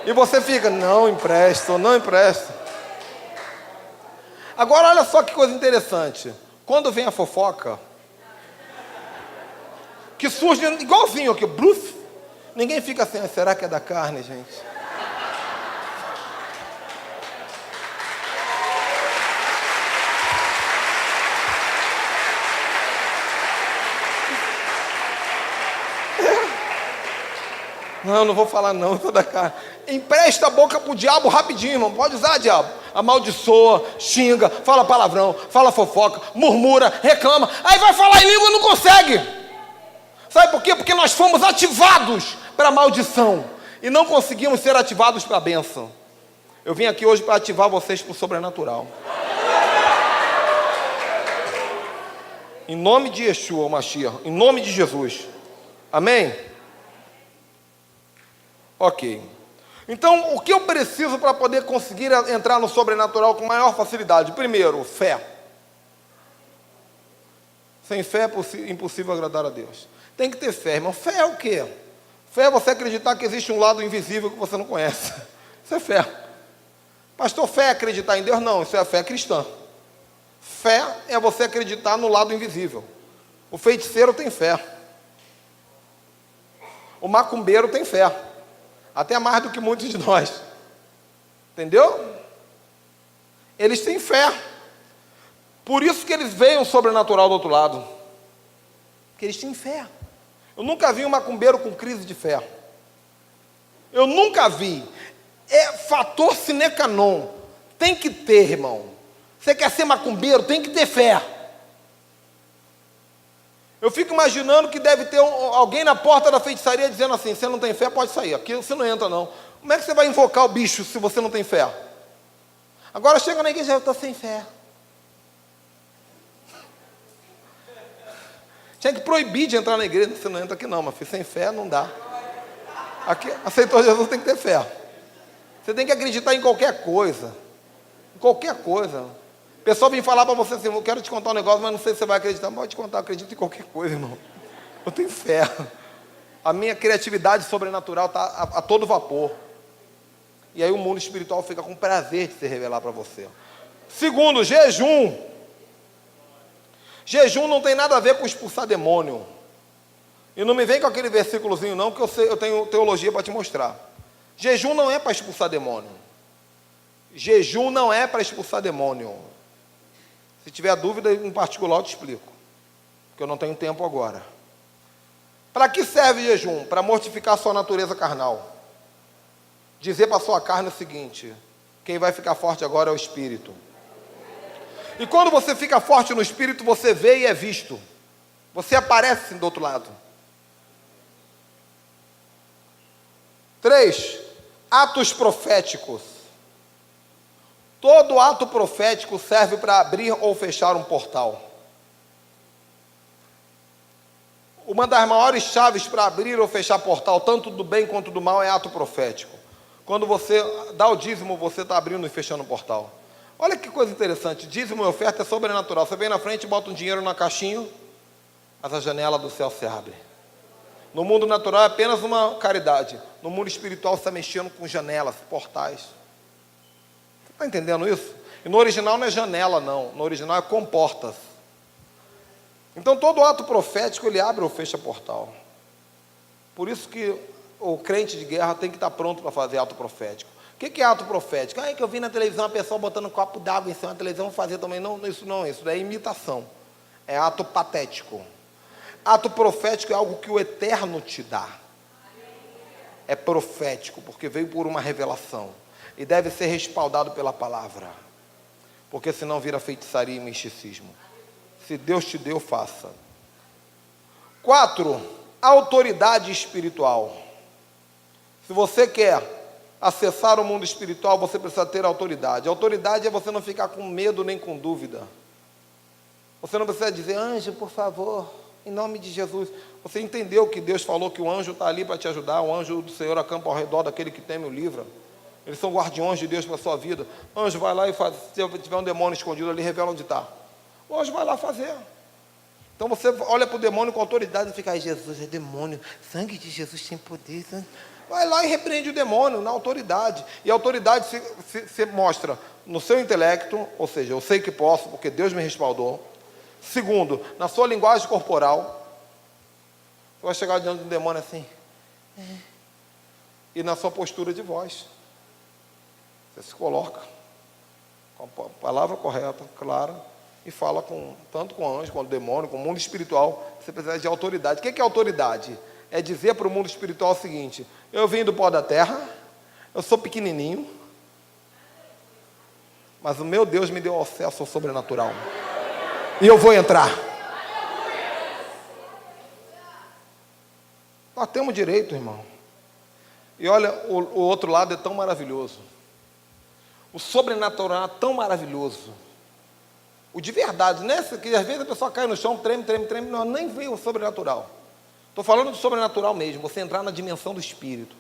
E você fica, não empresto, não empresto. Agora olha só que coisa interessante. Quando vem a fofoca, que surge igualzinho aqui, bluf, ninguém fica assim, será que é da carne, gente? Não, não vou falar não, sou da carne. Empresta a boca pro diabo rapidinho, irmão. Pode usar, diabo. Amaldiçoa, xinga, fala palavrão, fala fofoca, murmura, reclama. Aí vai falar em língua e não consegue. Sabe por quê? Porque nós fomos ativados para a maldição e não conseguimos ser ativados para a bênção. Eu vim aqui hoje para ativar vocês para o sobrenatural. Em nome de Yeshua, o Mashiach, em nome de Jesus. Amém? Ok. Então, o que eu preciso para poder conseguir entrar no sobrenatural com maior facilidade? Primeiro, fé. Sem fé é impossível agradar a Deus. Tem que ter fé, irmão. Fé é o quê? Fé é você acreditar que existe um lado invisível que você não conhece. Isso é fé. Pastor, fé é acreditar em Deus? Não, isso é a fé cristã. Fé é você acreditar no lado invisível. O feiticeiro tem fé. O macumbeiro tem fé. Até mais do que muitos de nós. Entendeu? Eles têm fé. Por isso que eles veem o sobrenatural do outro lado. Porque eles têm fé. Eu nunca vi um macumbeiro com crise de fé. Eu nunca vi. É fator sine qua non. Tem que ter, irmão. Você quer ser macumbeiro, tem que ter fé. Eu fico imaginando que deve ter alguém na porta da feitiçaria dizendo assim: você não tem fé, pode sair, aqui você não entra não. Como é que você vai invocar o bicho se você não tem fé? Agora chega na igreja: eu estou sem fé. Tinha que proibir de entrar na igreja. Você não entra aqui não, mas sem fé não dá. Aqui, aceitou Jesus, tem que ter fé. Você tem que acreditar em qualquer coisa. Em qualquer coisa. O pessoal vem falar para você assim: eu quero te contar um negócio, mas não sei se você vai acreditar. Pode te contar, eu acredito em qualquer coisa, irmão. Eu tenho fé. A minha criatividade sobrenatural está a todo vapor. E aí o mundo espiritual fica com prazer de se revelar para você. Segundo, jejum. Jejum não tem nada a ver com expulsar demônio. E não me vem com aquele versículozinho não, que eu tenho teologia para te mostrar. Jejum não é para expulsar demônio. Jejum não é para expulsar demônio. Se tiver dúvida, em particular eu te explico, porque eu não tenho tempo agora. Para que serve jejum? Para mortificar a sua natureza carnal. Dizer para a sua carne o seguinte: quem vai ficar forte agora é o Espírito. E quando você fica forte no Espírito, você vê e é visto. Você aparece do outro lado. 3. Atos proféticos. Todo ato profético serve para abrir ou fechar um portal. Uma das maiores chaves para abrir ou fechar portal, tanto do bem quanto do mal, é ato profético. Quando você dá o dízimo, você está abrindo e fechando o portal. Olha que coisa interessante: dízimo e oferta é sobrenatural. Você vem na frente e bota um dinheiro na caixinha, mas a janela do céu se abre. No mundo natural é apenas uma caridade. No mundo espiritual você está mexendo com janelas, portais. Você está entendendo isso? E no original não é janela não, no original é comportas. Então todo ato profético ele abre ou fecha portal. Por isso que o crente de guerra tem que estar pronto para fazer ato profético. O que é ato profético? É que eu vi na televisão a pessoa botando um copo d'água em cima da televisão, vou fazer também. Não, isso é imitação. É ato patético. Ato profético é algo que o Eterno te dá. É profético, porque veio por uma revelação. E deve ser respaldado pela palavra. Porque senão vira feitiçaria e misticismo. Se Deus te deu, faça. 4. Autoridade espiritual. Se você quer acessar o mundo espiritual, você precisa ter autoridade. Autoridade é você não ficar com medo nem com dúvida. Você não precisa dizer: anjo, por favor, em nome de Jesus. Você entendeu que Deus falou que o anjo está ali para te ajudar. O anjo do Senhor acampa ao redor daquele que teme o livra. Eles são guardiões de Deus para a sua vida. O anjo vai lá e faz. Se tiver um demônio escondido ali, revela onde está. O anjo vai lá fazer. Então você olha para o demônio com autoridade e fica: ai, Jesus é demônio, sangue de Jesus tem poder. Vai lá e repreende o demônio na autoridade. E a autoridade se mostra no seu intelecto, ou seja, eu sei que posso, porque Deus me respaldou. Segundo, na sua linguagem corporal. Você vai chegar diante do demônio assim. E na sua postura de voz. Você se coloca com a palavra correta, clara, e fala tanto com o anjo, com o demônio, com o mundo espiritual. Você precisa de autoridade. O que é autoridade? É dizer para o mundo espiritual o seguinte: eu vim do pó da terra, eu sou pequenininho, mas o meu Deus me deu acesso ao sobrenatural. E eu vou entrar. Nós temos direito, irmão. E olha, o outro lado é tão maravilhoso. O sobrenatural é tão maravilhoso. O de verdade, né? Que às vezes a pessoa cai no chão, treme, não, nem vê o sobrenatural. Estou falando do sobrenatural mesmo, você entrar na dimensão do Espírito.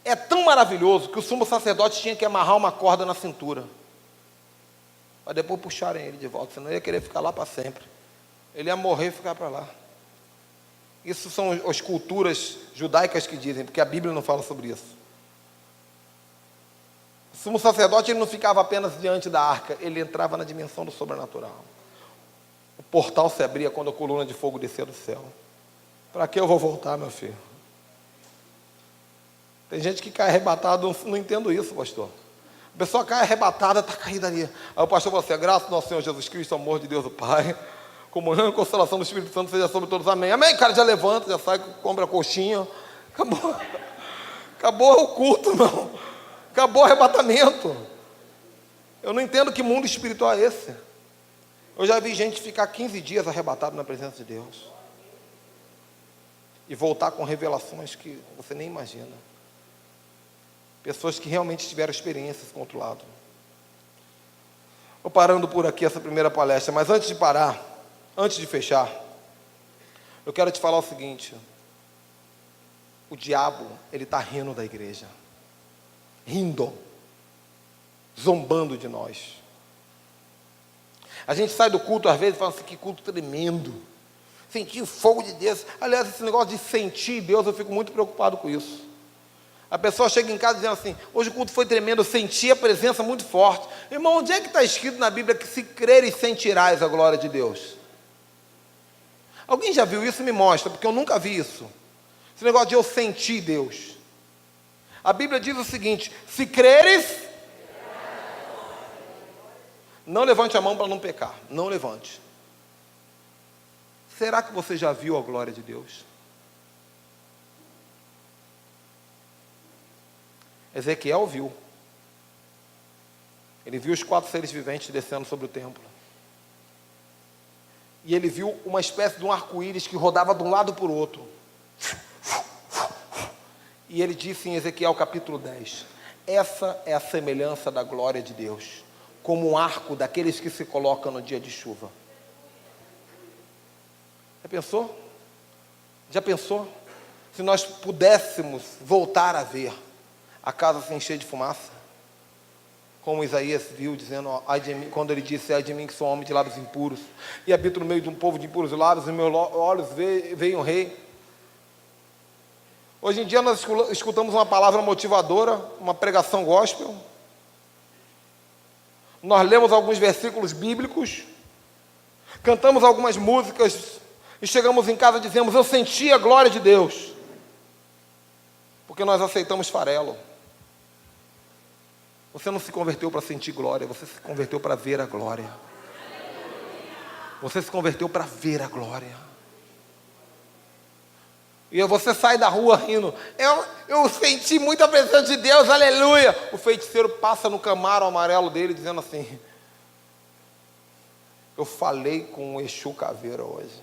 É tão maravilhoso que o sumo sacerdote tinha que amarrar uma corda na cintura. Para depois puxarem ele de volta, senão ele ia querer ficar lá para sempre. Ele ia morrer e ficar para lá. Isso são as culturas judaicas que dizem, porque a Bíblia não fala sobre isso. O sumo sacerdote ele não ficava apenas diante da arca, ele entrava na dimensão do sobrenatural. O portal se abria quando a coluna de fogo descia do céu. Para que eu vou voltar, meu filho? Tem gente que cai arrebatado, não entendo isso, pastor. A pessoa cai arrebatada, está caída ali. Aí o pastor fala assim: a graça do nosso Senhor Jesus Cristo, o amor de Deus o Pai, comunhão e consolação do Espírito Santo seja sobre todos, amém. Amém, cara, já levanta, já sai, compra a coxinha. Acabou. Acabou o culto, não. Acabou o arrebatamento. Eu não entendo que mundo espiritual é esse. Eu já vi gente ficar 15 dias arrebatado na presença de Deus. e voltar com revelações que você nem imagina. Pessoas que realmente tiveram experiências com o outro lado. Vou parando por aqui essa primeira palestra, mas antes de parar, antes de fechar, eu quero te falar o seguinte: o diabo, ele está rindo da igreja, rindo, zombando de nós. A gente sai do culto às vezes e fala assim, que culto tremendo, sentir o fogo de Deus. Aliás, esse negócio de sentir Deus, eu fico muito preocupado com isso. A pessoa chega em casa dizendo assim, hoje o culto foi tremendo, eu senti a presença muito forte. Irmão, onde é que está escrito na Bíblia que se creres sentirás a glória de Deus? Alguém já viu isso? Me mostra, porque eu nunca vi isso. Esse negócio de eu sentir Deus. A Bíblia diz o seguinte, se creres... Não levante a mão para não pecar, não levante. Será que você já viu a glória de Deus? Ezequiel viu. Ele viu os 4 seres viventes descendo sobre o templo. E ele viu uma espécie de um arco-íris que rodava de um lado para o outro. E ele disse em Ezequiel capítulo 10, essa é a semelhança da glória de Deus, como um arco daqueles que se colocam no dia de chuva. Já pensou? Já pensou? Se nós pudéssemos voltar a ver a casa se encher de fumaça, como Isaías viu, dizendo, ó, ai de mim, quando ele disse, ai de mim que sou homem de lábios impuros, e habito no meio de um povo de impuros lábios, e meus olhos veem um rei. Hoje em dia nós escutamos uma palavra motivadora, uma pregação gospel, nós lemos alguns versículos bíblicos, cantamos algumas músicas, e chegamos em casa e dizemos, eu senti a glória de Deus, porque nós aceitamos farelo. Você não se converteu para sentir glória, você se converteu para ver a glória. Você se converteu para ver a glória. E você sai da rua rindo, eu senti muita presença de Deus, aleluia. O feiticeiro passa no camaro amarelo dele dizendo assim, eu falei com o Exu Caveira hoje.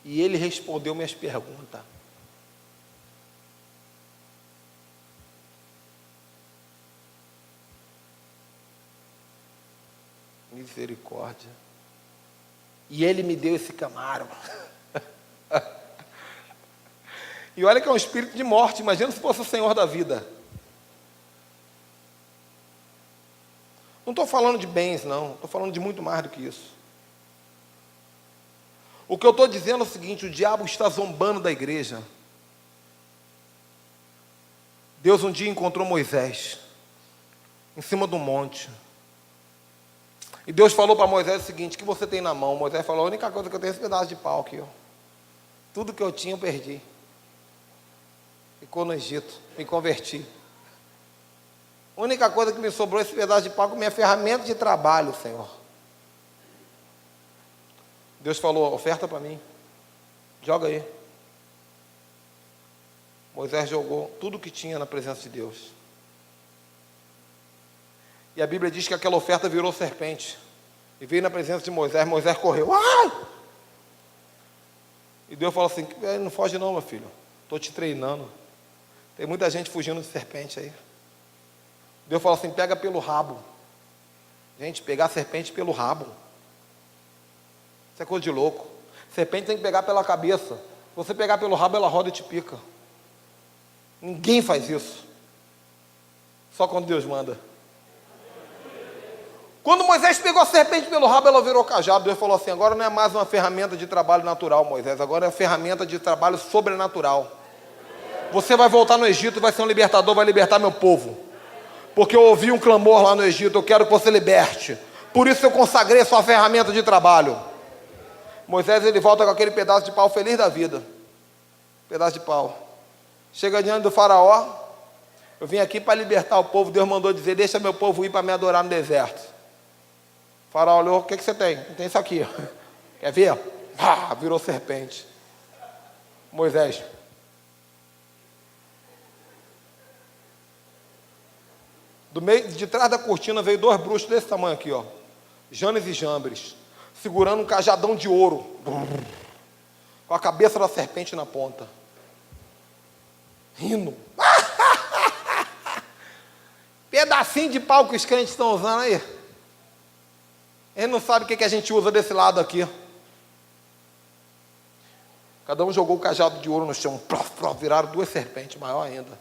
E ele respondeu minhas perguntas. Misericórdia. E ele me deu esse Camaro. E olha que é um espírito de morte. Imagina se fosse o Senhor da vida. Não estou falando de bens, não. Estou falando de muito mais do que isso. O que eu estou dizendo é o seguinte, o diabo está zombando da igreja. Deus um dia encontrou Moisés em cima de um monte. E Deus falou para Moisés o seguinte, o que você tem na mão? Moisés falou, a única coisa que eu tenho é esse pedaço de pau aqui. Ó. Tudo que eu tinha eu perdi. Ficou no Egito, me converti. A única coisa que me sobrou é esse pedaço de pau com minha ferramenta de trabalho, Senhor. Deus falou, oferta para mim. Joga aí. Moisés jogou tudo que tinha na presença de Deus. E a Bíblia diz que aquela oferta virou serpente. E veio na presença de Moisés. Moisés correu. Ai! E Deus falou assim, não foge não, meu filho. Estou te treinando. Tem muita gente fugindo de serpente aí. Deus falou assim, pega pelo rabo. Gente, pegar a serpente pelo rabo. Isso é coisa de louco. Serpente tem que pegar pela cabeça. Se você pegar pelo rabo, ela roda e te pica. Ninguém faz isso. Só quando Deus manda. Quando Moisés pegou a serpente pelo rabo, ela virou cajado. Deus falou assim, agora não é mais uma ferramenta de trabalho natural, Moisés. Agora é uma ferramenta de trabalho sobrenatural. Você vai voltar no Egito, vai ser um libertador, vai libertar meu povo. Porque eu ouvi um clamor lá no Egito, eu quero que você liberte. Por isso eu consagrei a sua ferramenta de trabalho. Moisés, ele volta com aquele pedaço de pau feliz da vida. Pedaço de pau. Chega diante do faraó. Eu vim aqui para libertar o povo. Deus mandou dizer, deixa meu povo ir para me adorar no deserto. O faraó olhou, o que você tem? Tem isso aqui. Quer ver? Ah, virou serpente. Moisés. Do meio, de trás da cortina veio 2 bruxos desse tamanho aqui, ó. Janes e Jambres. Segurando um cajadão de ouro. com a cabeça da serpente na ponta, rindo. Pedacinho de pau que os crentes estão usando aí. Ele não sabe o que a gente usa desse lado aqui. Cada um jogou o cajado de ouro no chão, viraram 2 serpentes, maior ainda.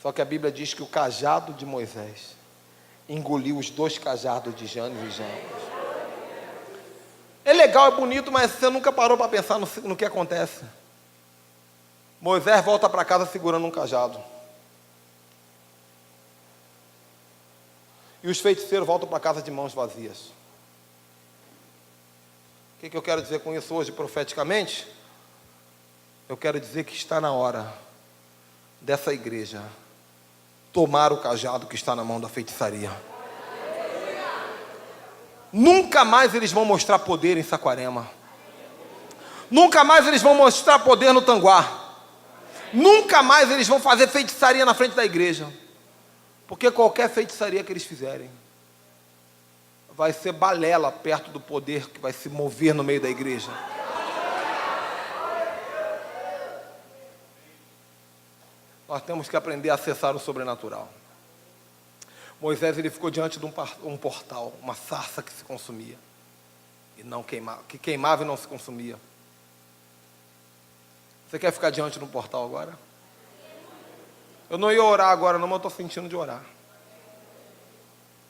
Só que a Bíblia diz que o cajado de Moisés engoliu os 2 cajados de Janes e Jambres. É legal, é bonito, mas você nunca parou para pensar no que acontece. Moisés volta para casa segurando um cajado. E os feiticeiros voltam para casa de mãos vazias. O que eu quero dizer com isso hoje, profeticamente? Eu quero dizer que está na hora dessa igreja tomar o cajado que está na mão da feitiçaria. Nunca mais eles vão mostrar poder em Saquarema. Nunca mais eles vão mostrar poder no Tanguá. Nunca mais eles vão fazer feitiçaria na frente da igreja. Porque qualquer feitiçaria que eles fizerem vai ser balela perto do poder que vai se mover no meio da igreja. Nós temos que aprender a acessar o sobrenatural. Moisés, ele ficou diante de um portal, uma sarça que se consumia e não queimava, que queimava e não se consumia. Você quer ficar diante de um portal agora? Eu não ia orar agora não, mas eu estou sentindo de orar.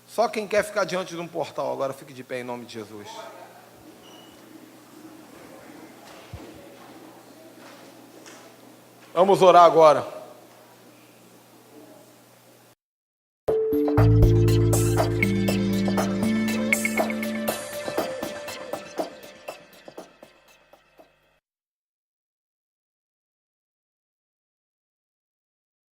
Só quem quer ficar diante de um portal agora, fique de pé em nome de Jesus. Vamos orar agora.